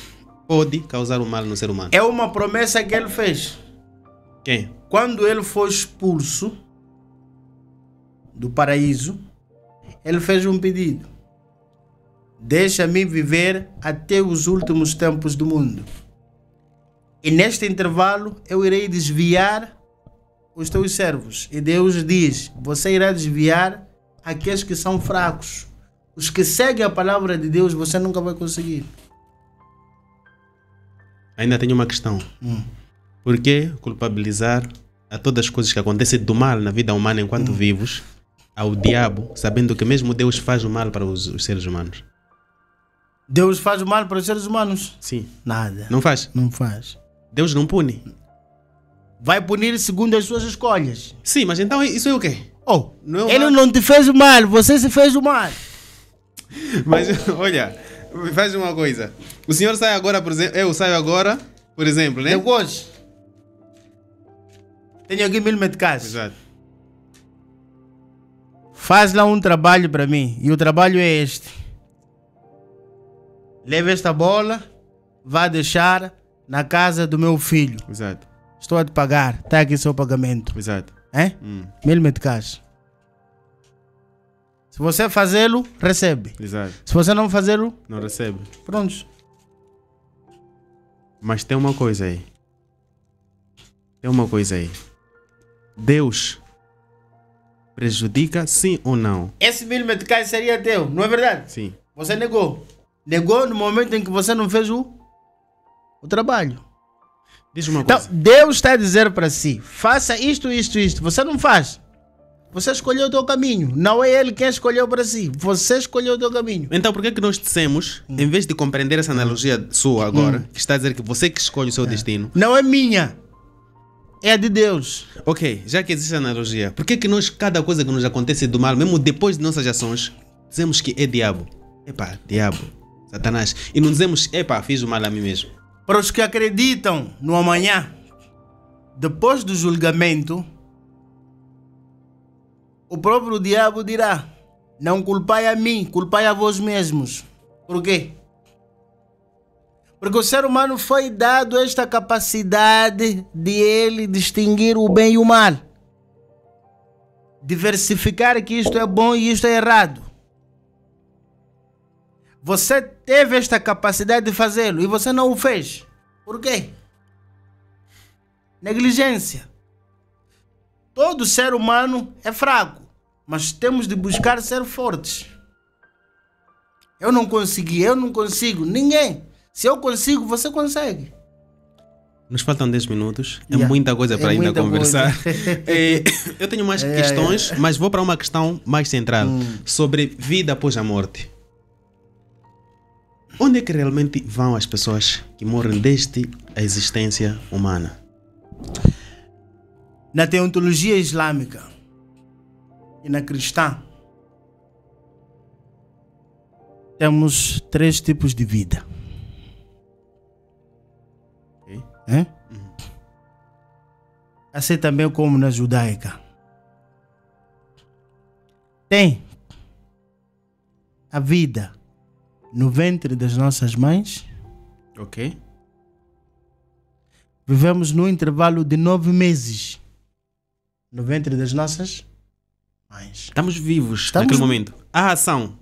pode causar o mal no ser humano. É uma promessa que ele fez. Quem? Quando ele foi expulso do paraíso, ele fez um pedido. Deixa-me viver até os últimos tempos do mundo. E neste intervalo eu irei desviar os teus servos. E Deus diz, você irá desviar aqueles que são fracos. Os que seguem a palavra de Deus, você nunca vai conseguir. Ainda tenho uma questão. Por que culpabilizar a todas as coisas que acontecem do mal na vida humana enquanto vivos ao diabo, sabendo que mesmo Deus faz o mal para os seres humanos? Deus faz o mal para os seres humanos? Sim. Nada. Não faz? Não faz. Deus não pune? Vai punir segundo as suas escolhas. Sim, mas então isso é o quê? Não é ele não te fez o mal, você se fez o mal. Mas olha, faz uma coisa. O senhor sai agora, por exemplo. Eu saio agora, por exemplo, né? Depois. Tenho aqui 1000 meticais. Exato. Faz lá um trabalho para mim. E o trabalho é este. Leva esta bola, vá deixar na casa do meu filho. Exato. Estou a te pagar. Está aqui seu pagamento. Exato. 1000 meticais. Se você fazê-lo, recebe. Exato. Se você não fazê-lo, não recebe. Pronto. Mas tem uma coisa aí. Deus prejudica sim ou não? Esse 1000 meticais seria teu, não é verdade? Sim. Você negou. Negou no momento em que você não fez o trabalho. Diz uma coisa. Então, Deus está a dizer para si, faça isto. Você não faz. Você escolheu o teu caminho. Não é ele quem escolheu para si. Você escolheu o teu caminho. Então por que nós dissemos, em vez de compreender essa analogia sua agora, que está a dizer que você que escolhe o seu destino? Não é minha. É a de Deus. Ok, já que existe a analogia, por que nós, cada coisa que nos acontece do mal, mesmo depois de nossas ações, dizemos que é diabo? Epá, diabo, Satanás. E não dizemos, epá, fiz o mal a mim mesmo. Para os que acreditam no amanhã, depois do julgamento, o próprio diabo dirá, não culpai a mim, culpai a vós mesmos. Por quê? Porque o ser humano foi dado esta capacidade de ele distinguir o bem e o mal. Diversificar que isto é bom e isto é errado. Você teve esta capacidade de fazê-lo e você não o fez. Por quê? Negligência. Todo ser humano é fraco, mas temos de buscar ser fortes. Eu não consigo, ninguém. Se eu consigo, você consegue. Nos faltam 10 minutos, é muita coisa para ainda conversar. Eu tenho mais questões, mas vou para uma questão mais central, sobre vida após a morte. Onde é que realmente vão as pessoas que morrem desde a existência humana? Na teologia islâmica e na cristã, temos 3 tipos de vida. Okay. Assim também como na judaica. Tem a vida no ventre das nossas mães. Ok. Vivemos num intervalo de 9 meses no ventre das nossas mães. Estamos vivos naquele momento. A ação.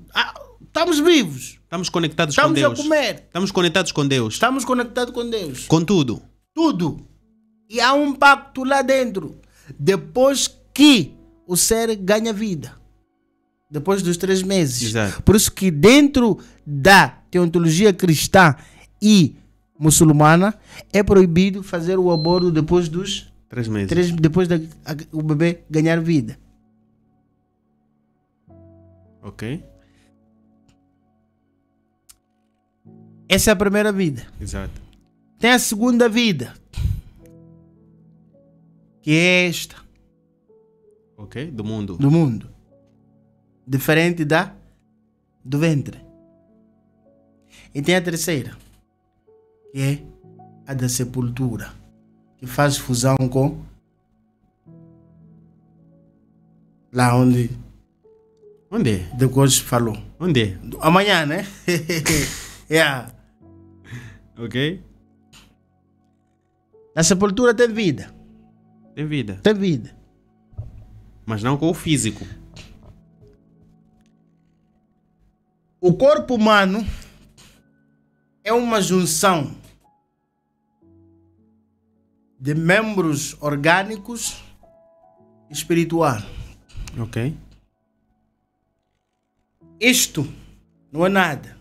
Estamos vivos. Estamos conectados com Deus. Estamos a comer. Estamos conectados com Deus. Estamos conectados com Deus. Com tudo. Tudo. E há um pacto lá dentro. Depois que o ser ganha vida. Depois dos 3 meses. Exato. Por isso que dentro da teologia cristã e muçulmana é proibido fazer o aborto depois dos 3 meses. Depois o bebê ganhar vida. Ok. Essa é a primeira vida. Exato. Tem a segunda vida, que é esta. Ok, do mundo. Do mundo. Diferente do ventre. E tem a terceira, que é a da sepultura, que faz fusão com lá onde é? Deus falou. Onde é? Amanhã, né? Yeah. Ok. Na sepultura tem vida. Tem vida. Tem vida. Mas não com o físico. O corpo humano é uma junção de membros orgânicos e espiritual. Ok. Isto não é nada.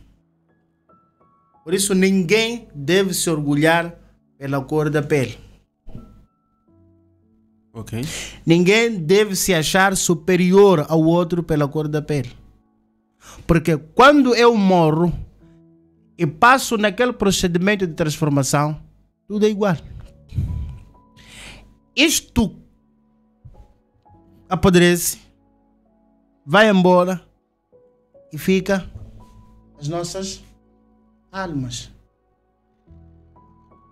Por isso ninguém deve se orgulhar pela cor da pele. Ok. Ninguém deve se achar superior ao outro pela cor da pele. Porque quando eu morro e passo naquele procedimento de transformação, tudo é igual. Isto apodrece, vai embora e fica as nossas almas.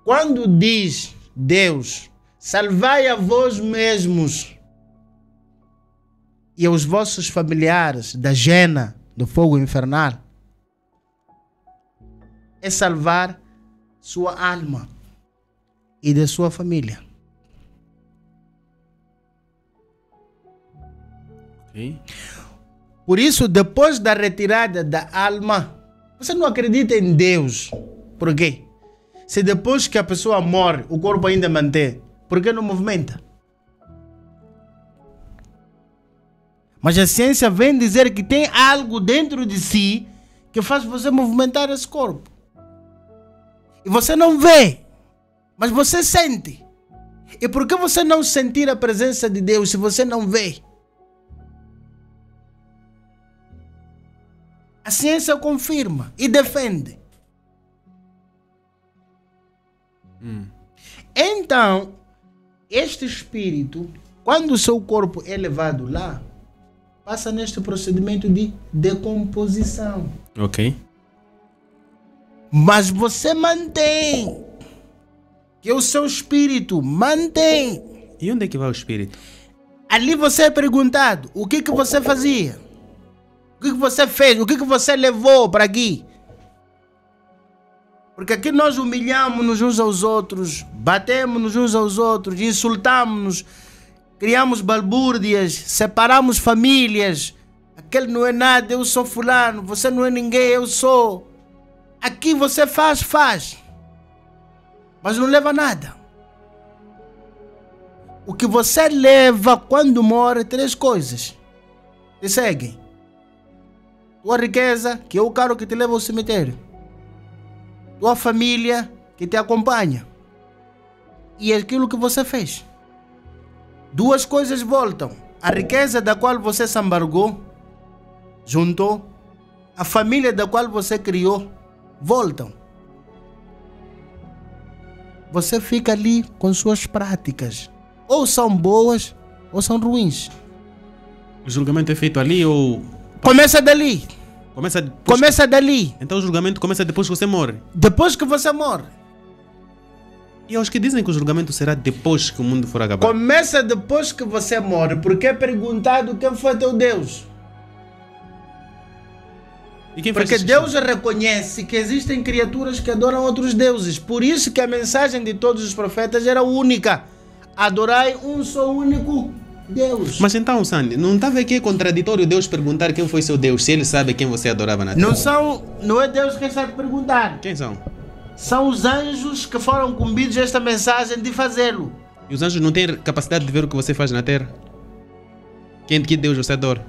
Quando diz Deus, salvai a vós mesmos e aos vossos familiares da jena do fogo infernal, é salvar sua alma e da sua família. Ok. Por isso, depois da retirada da alma, você não acredita em Deus. Por quê? Se depois que a pessoa morre, o corpo ainda mantém, por que não movimenta? Mas a ciência vem dizer que tem algo dentro de si que faz você movimentar esse corpo. E você não vê, mas você sente. E por que você não sentir a presença de Deus se você não vê? A ciência confirma e defende. Então, este espírito, quando o seu corpo é levado lá, passa neste procedimento de decomposição. Ok. Mas você mantém. Que o seu espírito mantém. E onde é que vai o espírito? Ali você é perguntado, o que você fazia? O que você fez? O que você levou para aqui? Porque aqui nós humilhamos-nos uns aos outros, batemos-nos uns aos outros, insultamos-nos, criamos balbúrdias, separamos famílias. aquele não é nada, eu sou fulano, você não é ninguém, eu sou. Aqui você faz, mas não leva nada. O que você leva quando morre, 3 coisas te seguem. Tua riqueza, que é o carro que te leva ao cemitério. Tua família, que te acompanha. E aquilo que você fez. 2 coisas voltam. A riqueza da qual você se embargou, juntou. A família da qual você criou, voltam. Você fica ali com suas práticas. Ou são boas, ou são ruins. O julgamento é feito ali ou... Começa dali. Começa dali. Então o julgamento começa depois que você morre. Depois que você morre. E aos que dizem que o julgamento será depois que o mundo for acabar. Começa depois que você morre, porque é perguntado quem foi teu Deus. E quem faz Porque isso? Deus reconhece que existem criaturas que adoram outros deuses. Por isso que a mensagem de todos os profetas era única. Adorai um só único Deus. Mas então, Sandy, não estava aqui contraditório Deus perguntar quem foi seu Deus, se ele sabe quem você adorava na terra? Não é Deus quem sabe perguntar. Quem são? São os anjos que foram incumbidos esta mensagem de fazê-lo. E os anjos não têm capacidade de ver o que você faz na terra? Que Deus você adora?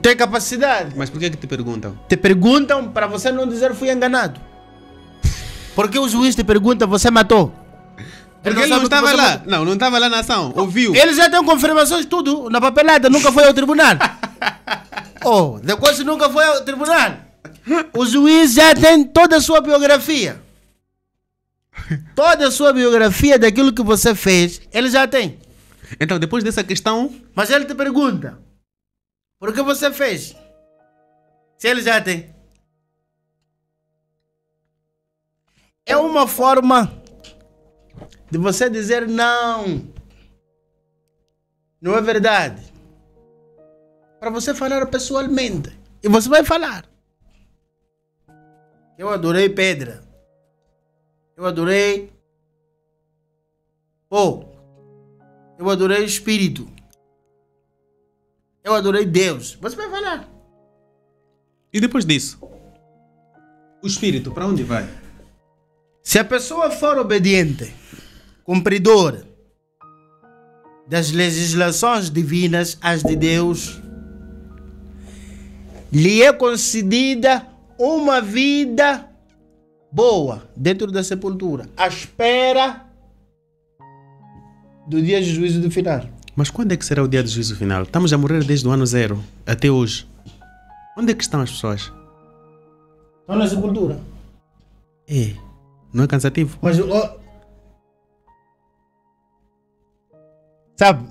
Tem capacidade. Mas por que te perguntam? Te perguntam para você não dizer fui enganado. Porque o juiz te pergunta, você matou? Porque ele não estava lá. Não estava lá na ação. Ouviu? Ele já tem confirmações tudo na papelada, nunca foi ao tribunal. Depois nunca foi ao tribunal. O juiz já tem toda a sua biografia. Toda a sua biografia daquilo que você fez, ele já tem. Então, depois dessa questão... Mas ele te pergunta, por que você fez? Se ele já tem. É uma forma de você dizer não. Não é verdade. Para você falar pessoalmente. E você vai falar. Eu adorei pedra. Eu adorei fogo. Eu adorei espírito. Eu adorei Deus. Você vai falar. E depois disso? O espírito, para onde vai? Se a pessoa for obediente, cumpridora das legislações divinas, as de Deus, lhe é concedida uma vida boa dentro da sepultura, à espera do dia de juízo do final. Mas quando é que será o dia do juízo final? Estamos a morrer desde o ano 0 até hoje. Onde é que estão as pessoas? Estão na sepultura. Não é cansativo? Mas, sabe,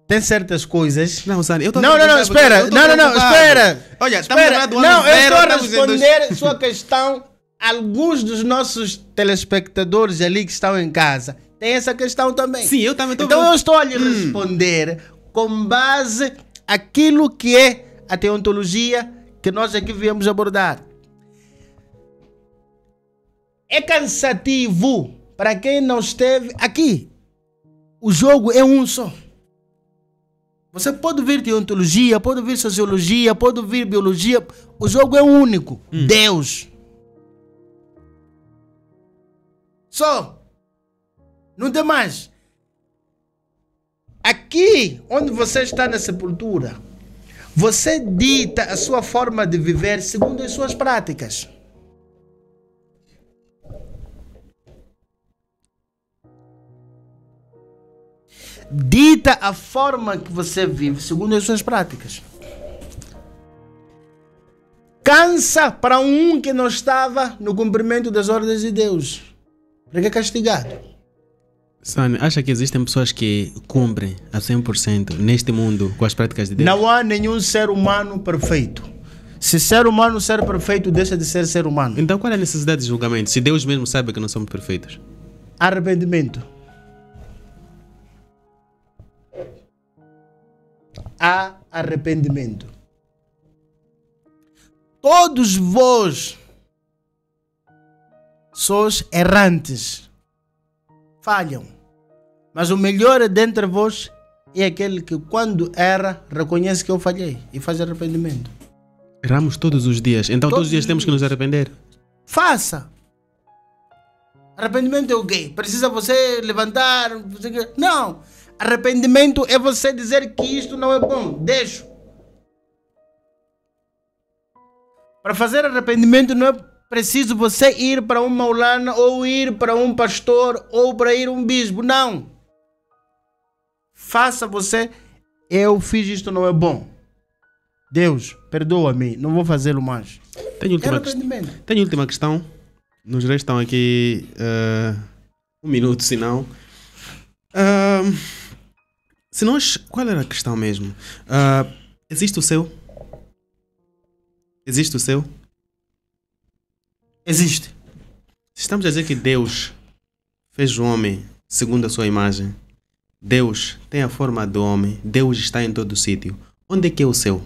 tem certas coisas. Não, Sani, eu tô Não, espera. Espera. Olha, estamos lá do ano não, eu 0, estou a estamos responder sua questão. Alguns dos nossos telespectadores ali que estão em casa têm essa questão também. Sim, eu também estou. Então eu estou a lhe responder com base aquilo que é a teontologia que nós aqui viemos abordar. É cansativo para quem não esteve aqui. O jogo é um só. Você pode ouvir teontologia, pode ouvir sociologia, pode ouvir biologia. O jogo é único. Deus. Só. Não tem mais. Aqui, onde você está na sepultura, você dita a sua forma de viver segundo as suas práticas. Dita a forma que você vive segundo as suas práticas. Cansa para um que não estava no cumprimento das ordens de Deus. Porque é castigado. Sani, acha que existem pessoas que cumprem a 100% neste mundo com as práticas de Deus? Não há nenhum ser humano perfeito. Se ser humano ser perfeito, deixa de ser ser humano. Então qual é a necessidade de julgamento? Se Deus mesmo sabe que não somos perfeitos. Arrependimento. Há arrependimento. Todos vós sois errantes, falham, mas o melhor dentre vós é aquele que, quando erra, reconhece que eu falhei e faz arrependimento. Erramos todos os dias. Então todos os dias temos que nos arrepender. Faça. Arrependimento é o quê? Precisa você levantar? Não. Arrependimento é você dizer que isto não é bom. Deixo. Para fazer arrependimento não é preciso você ir para um maulana ou ir para um pastor ou para ir um bispo. Não. Faça você. Eu fiz isto, não é bom. Deus, perdoa-me. Não vou fazê-lo mais. Tenho última questão. Nos restam aqui 1 minuto, se não. Qual era a questão mesmo? Existe o céu? Existe o céu? Existe. Se estamos a dizer que Deus fez o homem segundo a sua imagem, Deus tem a forma do homem, Deus está em todo o sítio. Onde é que é o céu?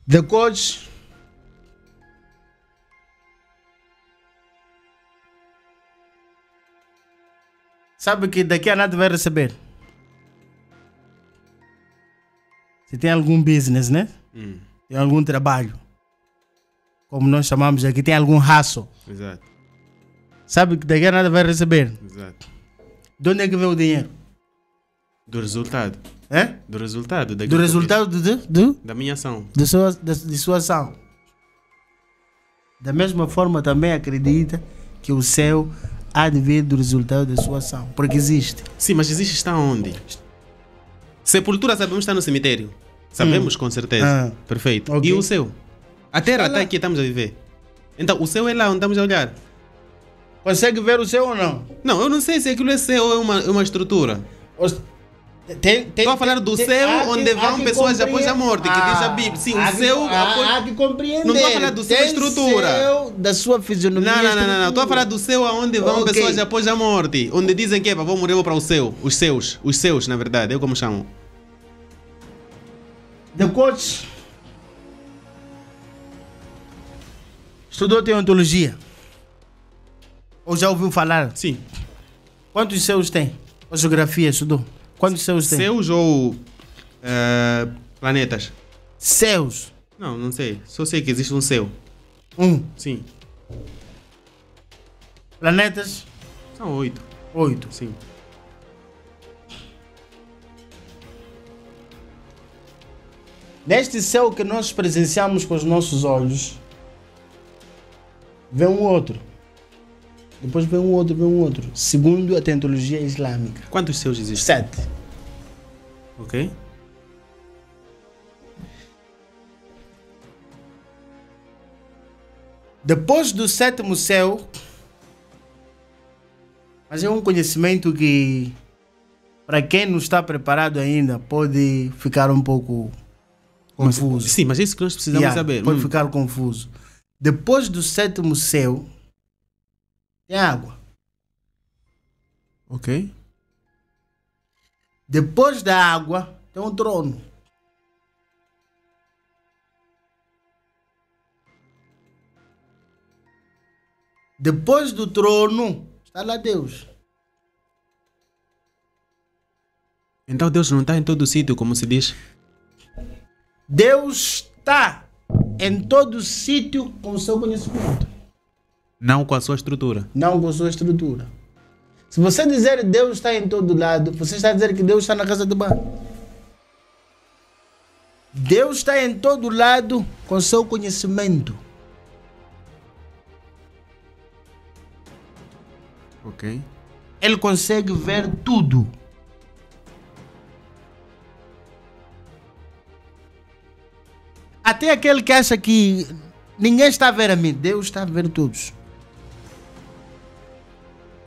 The coach sabe que daqui a nada vai receber. Se tem algum business, né? Tem algum trabalho, como nós chamamos aqui, tem algum hustle. Exato. Sabe que daqui a nada vai receber. Exato. De onde é que vem o dinheiro? Do resultado. É? Do resultado. Do resultado da minha ação. De sua ação. Da mesma forma também acredita que o céu há de vir do resultado da sua ação. Porque existe. Sim, mas existe está onde? Sepultura sabemos está no cemitério. Sabemos com certeza. Perfeito. Okay. E o céu? A terra está aqui, estamos a viver. Então o céu é lá onde estamos a olhar. Consegue ver o céu ou não? Não, eu não sei se aquilo é céu ou é uma estrutura. Estou a falar do céu onde vão pessoas após a morte, que diz a Bíblia. Sim, o céu há que compreender. Não estou a falar do céu estrutura. Céu da sua fisionomia. Não. Estou a falar do céu onde vão pessoas após a morte. Onde dizem que vou morrer, vou para o céu. Os seus, na verdade. Eu como chamo. The coach estudou teologia. Ou já ouviu falar? Sim. Quantos céus tem? Ou geografia estudou? Quantos céus tem? Céus ou planetas? Céus. Não sei. Só sei que existe um céu. Sim. Planetas? São 8. 8. Sim. Neste céu que nós presenciamos com os nossos olhos, vem um outro. Depois vem um outro. Segundo a teologia islâmica. Quantos céus existem? 7. Ok. Depois do 7º céu, mas é um conhecimento que, para quem não está preparado ainda, pode ficar um pouco confuso. Sim, mas é isso que nós precisamos saber. Pode ficar confuso. Depois do 7º céu, tem água. Ok. Depois da água, tem um trono. Depois do trono, está lá Deus. Então Deus não está em todo sítio, como se diz? Deus está em todo sítio com o seu conhecimento. Não com a sua estrutura. Não com a sua estrutura. Se você dizer Deus está em todo lado, você está a dizer que Deus está na casa de banho. Deus está em todo lado com o seu conhecimento. Ok. Ele consegue ver tudo. Até aquele que acha que ninguém está a ver a mim, Deus está a ver todos.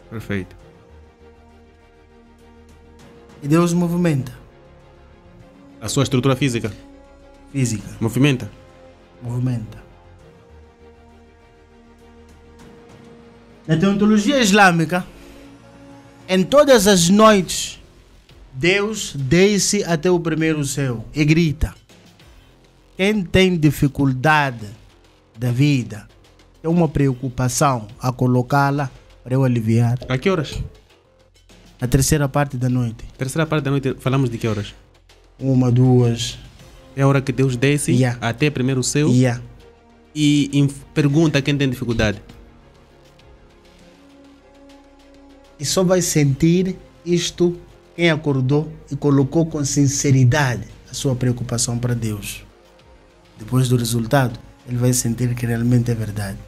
Perfeito. E Deus movimenta. A sua estrutura física? Física. Movimenta? Movimenta. Na teologia islâmica, em todas as noites, Deus desce até o primeiro céu e grita: quem tem dificuldade da vida, tem uma preocupação a colocá-la para eu aliviar. A que horas? Na terceira parte da noite. Terceira parte da noite, falamos de que horas? 1, 2. É a hora que Deus desce até primeiro o céu e pergunta a quem tem dificuldade. E só vai sentir isto quem acordou e colocou com sinceridade a sua preocupação para Deus. Depois do resultado, ele vai sentir que realmente é verdade.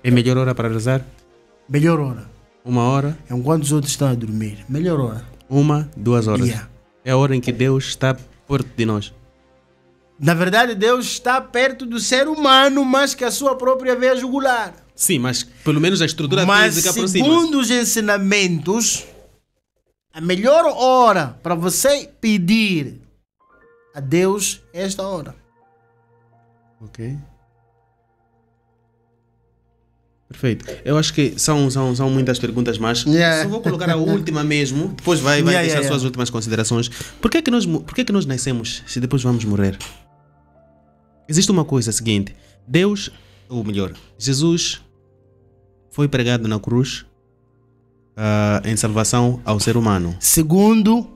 É melhor hora para rezar? Melhor hora. 1 hora? Enquanto os outros estão a dormir. Melhor hora. 1, 2 horas. É a hora em que Deus está perto de nós. Na verdade, Deus está perto do ser humano, mas que a sua própria veia jugular. Sim, mas pelo menos a estrutura física aproxima. Segundo os ensinamentos, a melhor hora para você pedir a Deus é esta hora. Ok. Perfeito. Eu acho que são muitas perguntas, mas só vou colocar a última mesmo. Depois vai deixar suas últimas considerações. Por que é que nós nascemos se depois vamos morrer? Existe uma coisa seguinte. Deus, ou melhor, Jesus foi pregado na cruz em salvação ao ser humano. Segundo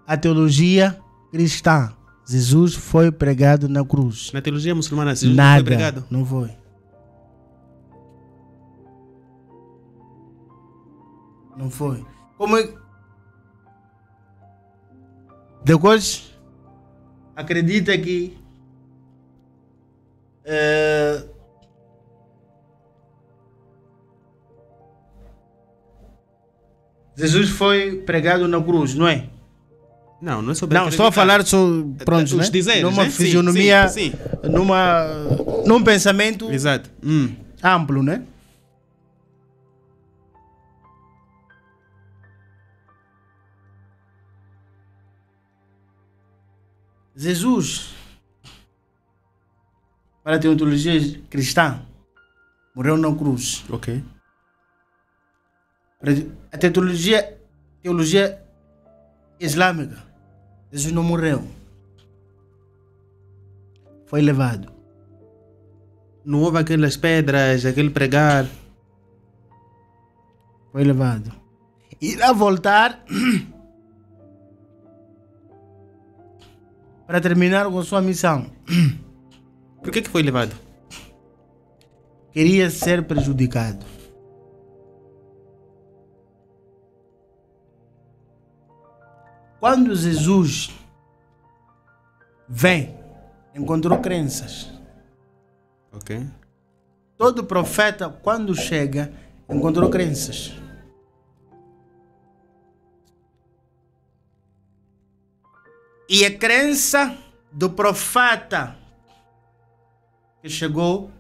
a teologia cristã, Jesus foi pregado na cruz. Na teologia muçulmana, Jesus não foi pregado? Não foi. Não foi. Como é? Depois acredita que Jesus foi pregado na cruz, não é? Não é sobre. Não, estou a falar sobre pronto, os dizeres, numa né? fisionomia, sim. num pensamento exato. amplo, né? Jesus, para a teologia cristã, morreu na cruz. Ok. Para a teologia islâmica, Jesus não morreu. Foi levado. Não houve aquelas pedras, aquele pregar. Foi levado. Irá voltar para terminar com sua missão. Por que foi levado? Queria ser prejudicado. Quando Jesus vem, encontrou crenças. Ok. Todo profeta, quando chega, encontrou crenças. E a crença do profeta que chegou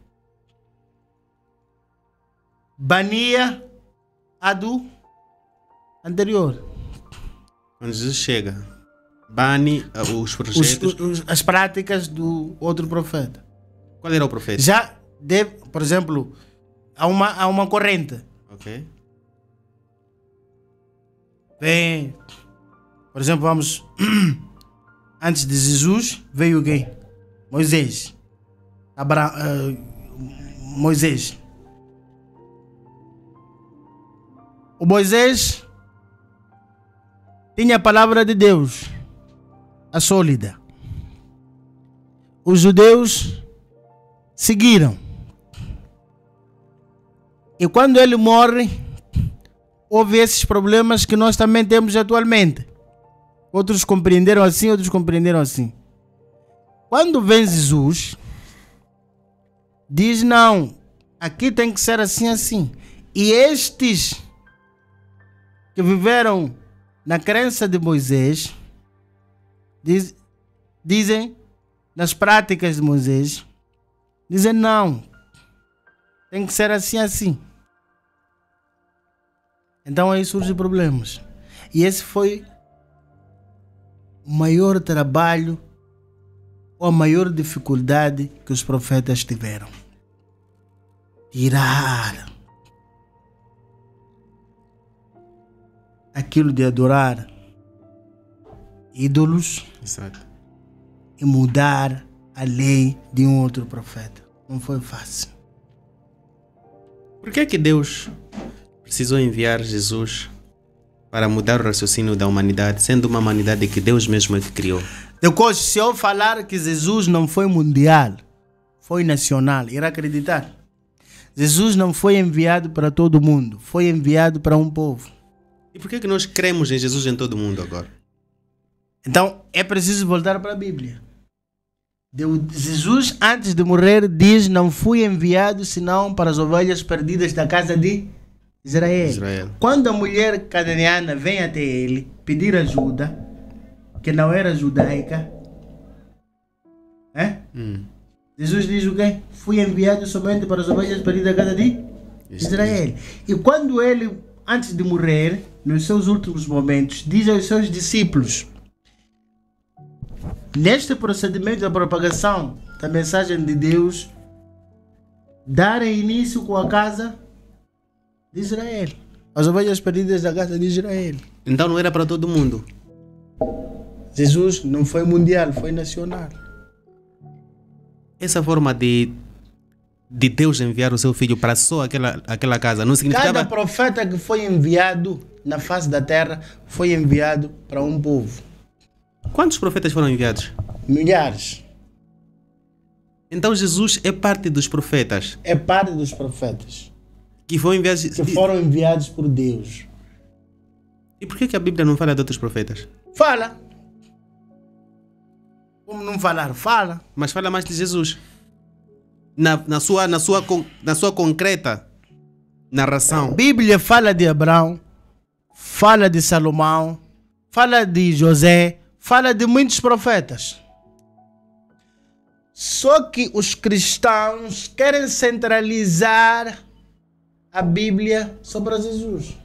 bania a do anterior. Quando Jesus chega, bane os projetos. As práticas do outro profeta. Qual era o profeta? Já deve, por exemplo, há uma corrente. Ok. Vem, por exemplo, vamos. Antes de Jesus veio quem? Moisés. Moisés. O Moisés tinha a palavra de Deus, a sólida. Os judeus seguiram. E quando ele morre, houve esses problemas que nós também temos atualmente. Outros compreenderam assim, outros compreenderam assim. Quando vem Jesus, diz não, aqui tem que ser assim, assim. E estes que viveram na crença de Moisés, dizem, nas práticas de Moisés, dizem não, tem que ser assim, assim. Então aí surgem problemas. E esse foi o maior trabalho ou a maior dificuldade que os profetas tiveram. Tirar aquilo de adorar ídolos. Exato. E mudar a lei de um outro profeta. Não foi fácil. Por que é que Deus precisou enviar Jesus para mudar o raciocínio da humanidade, sendo uma humanidade que Deus mesmo é que criou? Depois, se eu falar que Jesus não foi mundial, foi nacional, irá acreditar? Jesus não foi enviado para todo mundo, foi enviado para um povo. E por que é que nós cremos em Jesus em todo mundo agora? Então, é preciso voltar para a Bíblia. Jesus, antes de morrer, diz: não fui enviado senão para as ovelhas perdidas da casa de Israel. Quando a mulher cananeana vem até ele pedir ajuda, que não era judaica, Jesus diz o quê? Fui enviado somente para as ovelhas perdidas da casa de Israel. E quando ele, antes de morrer, nos seus últimos momentos, diz aos seus discípulos: neste procedimento da propagação da mensagem de Deus, darem início com a casa de Israel. As ovelhas perdidas da casa de Israel. Então não era para todo mundo. Jesus não foi mundial, foi nacional. Essa forma de Deus enviar o seu filho para só aquela casa não significava... Cada profeta que foi enviado na face da terra foi enviado para um povo. Quantos profetas foram enviados? Milhares. Então Jesus é parte dos profetas. É parte dos profetas. Que foram enviados... Que foram enviados por Deus. E por que a Bíblia não fala de outros profetas? Fala. Como não falar? Fala. Mas fala mais de Jesus. Na sua concreta narração. A Bíblia fala de Abraão, fala de Salomão, fala de José, fala de muitos profetas. Só que os cristãos querem centralizar a Bíblia sobre Jesus.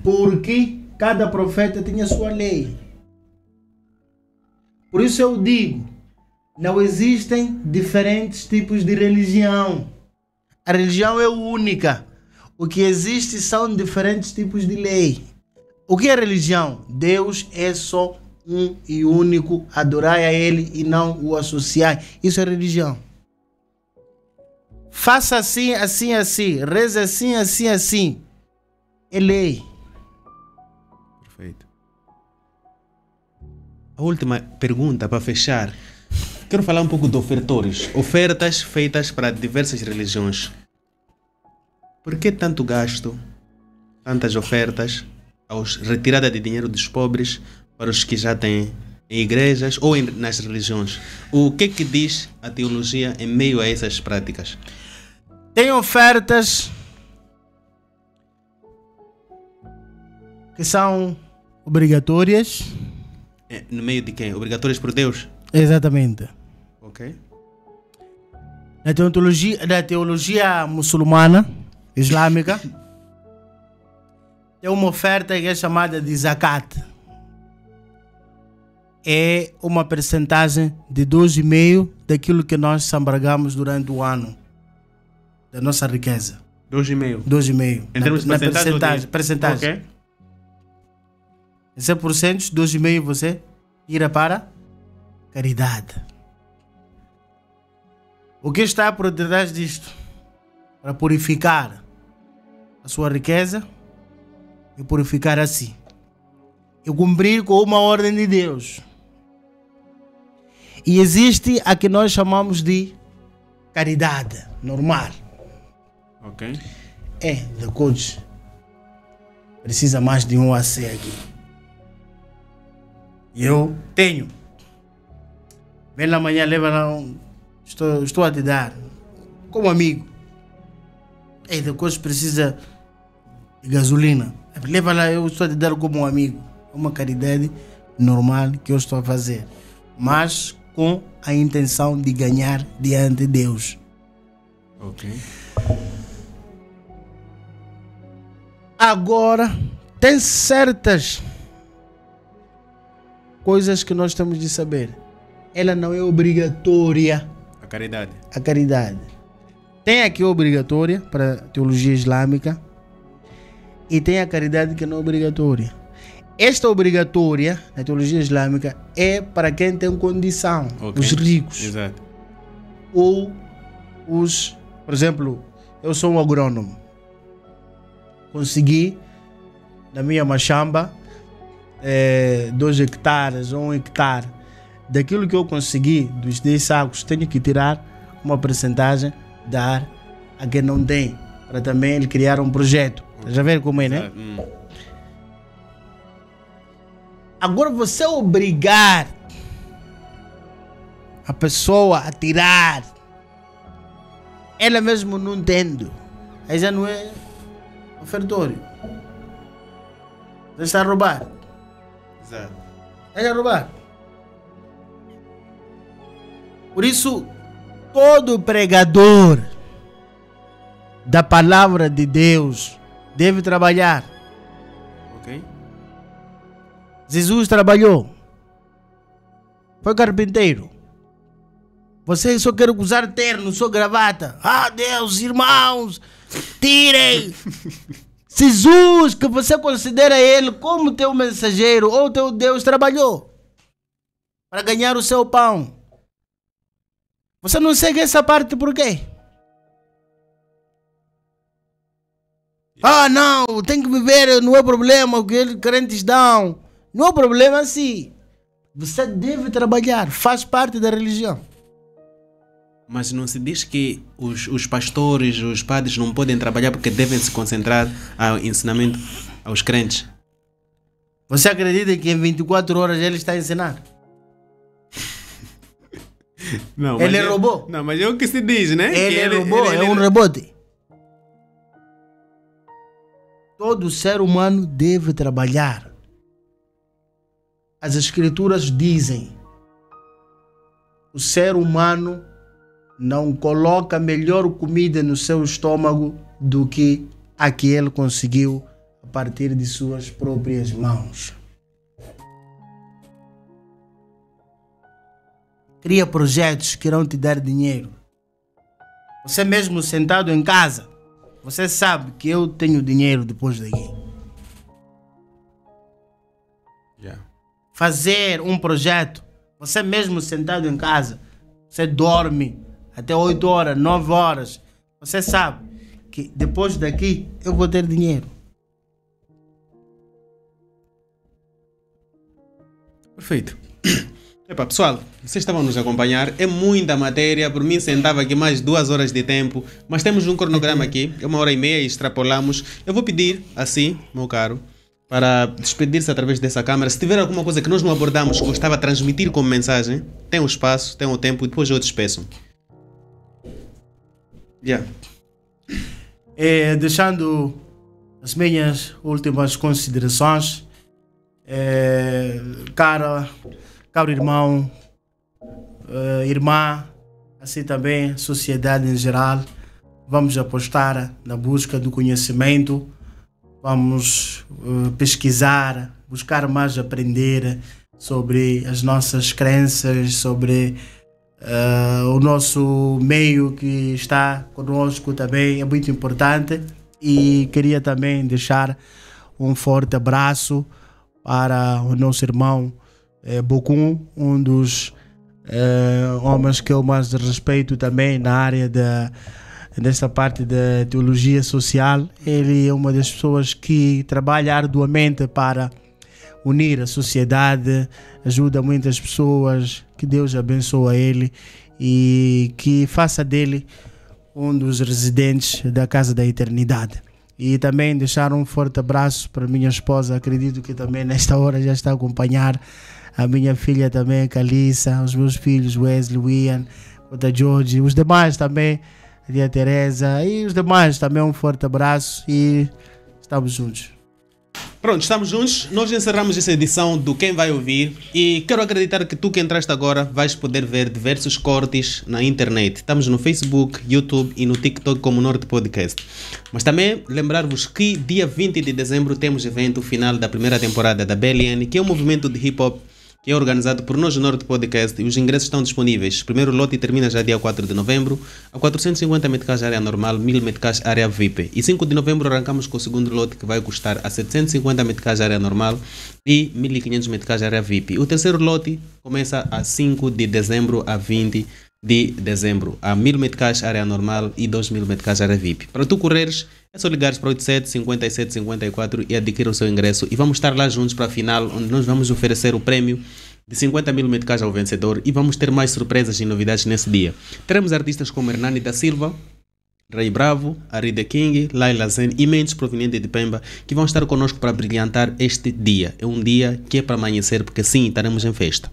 Porque cada profeta tinha sua lei. Por isso eu digo, não existem diferentes tipos de religião. A religião é única. O que existe são diferentes tipos de lei. O que é religião? Deus é só um e único. Adorai a Ele e não o associai. Isso é religião. Faça assim, assim, assim. Reze assim, assim, assim. É lei. Perfeito. A última pergunta para fechar. Quero falar um pouco de ofertórios. Ofertas feitas para diversas religiões. Por que tanto gasto, tantas ofertas, retirada de dinheiro dos pobres para os que já têm em igrejas ou nas religiões? O que diz a teologia em meio a essas práticas? Tem ofertas que são obrigatórias. No meio de quem? Obrigatórias por Deus? Exatamente. Ok. Na teologia muçulmana, islâmica, tem uma oferta que é chamada de zakat. É uma percentagem de 2,5% daquilo que nós sambragamos durante o ano, da nossa riqueza. 2,5%? 2,5%. Em termos de percentagem. Ok. 100%, 2,5% você tira para caridade. O que está por detrás disto? Para purificar a sua riqueza e purificar a si. E cumprir com uma ordem de Deus. E existe a que nós chamamos de caridade normal. Ok. Depois precisa mais de um AC aqui. E eu tenho. Vem lá amanhã, leva lá estou a te dar. Como amigo. Depois precisa de gasolina. Leva lá, eu estou a te dar como um amigo. Uma caridade normal que eu estou a fazer. Mas com a intenção de ganhar diante de Deus. Ok. Agora, tem certas coisas que nós temos de saber. Ela não é obrigatória. A caridade. A caridade. Tem aqui obrigatória para a teologia islâmica e tem a caridade que não é obrigatória. Esta obrigatória na teologia islâmica é para quem tem condição, os ricos. Exato. Ou os, por exemplo, eu sou um agrônomo. Consegui, na minha machamba, 2 hectares ou 1 hectare. Daquilo que eu consegui, dos 10 sacos, tenho que tirar uma percentagem, dar a quem não tem, para também ele criar um projeto. Já ver como é, né? Agora você obrigar a pessoa a tirar, ela mesmo não tendo, aí já não é ofertório. Você está a roubar. Exato. É a roubar. Por isso, todo pregador da palavra de Deus deve trabalhar. Ok. Jesus trabalhou. Foi carpinteiro. Você só quer usar terno, só gravata. Ah, Deus, irmãos, tirem. Jesus, que você considera ele como teu mensageiro ou teu Deus, trabalhou para ganhar o seu pão. Você não segue essa parte por quê? Ah, não, tem que viver, não é problema o que eles crentes dão. Não é problema assim. Você deve trabalhar, faz parte da religião. Mas não se diz que os pastores, os padres não podem trabalhar porque devem se concentrar ao ensinamento aos crentes? Você acredita que em 24 horas ele está a ensinar? Não, ele é robô? Não, mas é o que se diz, né? Ele que é robô, é um rebote. Todo ser humano deve trabalhar. As escrituras dizem: o ser humano não coloca melhor comida no seu estômago do que a que ele conseguiu a partir de suas próprias mãos. Cria projetos que irão te dar dinheiro. Você mesmo sentado em casa, você sabe que eu tenho dinheiro depois daqui. Fazer um projeto, você mesmo sentado em casa, você dorme até 8 horas, 9 horas. Você sabe que depois daqui eu vou ter dinheiro. Perfeito. Epa, pessoal, vocês estavam a nos acompanhar. É muita matéria. Por mim sentava aqui mais 2 horas de tempo. Mas temos um cronograma aqui. É 1h30 e extrapolamos. Eu vou pedir, assim, meu caro, para despedir-se através dessa câmera. Se tiver alguma coisa que nós não abordamos, gostava de transmitir como mensagem, tem o espaço, tem o tempo e depois eu despeço. Deixando as minhas últimas considerações, caro irmão, irmã, assim também sociedade em geral, vamos apostar na busca do conhecimento, vamos pesquisar, buscar mais aprender sobre as nossas crenças, sobre o nosso meio que está conosco também, é muito importante. E queria também deixar um forte abraço para o nosso irmão Bocum, um dos homens que eu mais respeito também na área dessa parte da teologia social. Ele é uma das pessoas que trabalha arduamente para unir a sociedade, ajuda muitas pessoas. Que Deus abençoe ele e que faça dele um dos residentes da Casa da Eternidade. E também deixar um forte abraço para minha esposa, acredito que também nesta hora já está a acompanhar, a minha filha também, Calissa, os meus filhos, Wesley, Ian, o George, os demais também, a tia Teresa e os demais também, um forte abraço e estamos juntos. Pronto, estamos juntos. Nós encerramos essa edição do Quem Vai Ouvir e quero acreditar que tu que entraste agora vais poder ver diversos cortes na internet. Estamos no Facebook, YouTube e no TikTok como Norte Podcast. Mas também lembrar-vos que dia 20 de dezembro temos evento final da primeira temporada da BLN, que é um movimento de hip-hop que é organizado por nós, o Norte Podcast, e os ingressos estão disponíveis. O primeiro lote termina já dia 4 de novembro, a 450 meticais área normal, 1000 meticais área VIP. E 5 de novembro arrancamos com o segundo lote, que vai custar a 750 meticais área normal e 1500 meticais área VIP. O terceiro lote começa a 5 de dezembro a 20 de dezembro. Há 1000 meticais área normal e 2000 meticais área VIP. Para tu correres, é só ligares para 87 57 54 e adquirir o seu ingresso. E vamos estar lá juntos para a final, onde nós vamos oferecer o prémio de 50.000 meticais ao vencedor e vamos ter mais surpresas e novidades nesse dia. Teremos artistas como Hernani da Silva, Ray Bravo, Ari The King, Laila Zen e mentes provenientes de Pemba que vão estar connosco para brilhantar este dia. É um dia que é para amanhecer, porque sim, estaremos em festa.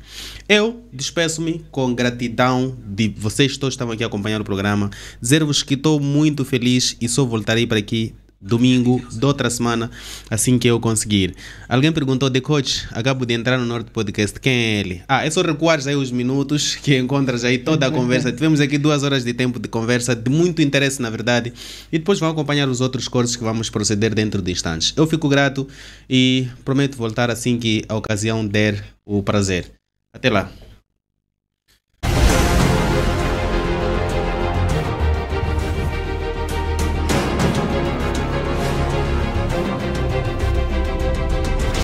Eu despeço-me com gratidão de vocês todos que estavam aqui a acompanhar o programa. Dizer-vos que estou muito feliz e só voltarei para aqui domingo de outra semana, assim que eu conseguir. Alguém perguntou de coach, acabo de entrar no Norte Podcast, quem é ele? É só recuares aí os minutos que encontras aí toda a conversa. Tivemos aqui 2 horas de tempo de conversa, de muito interesse na verdade, e depois vão acompanhar os outros cursos que vamos proceder dentro de instantes. Eu fico grato e prometo voltar assim que a ocasião der o prazer. Até lá.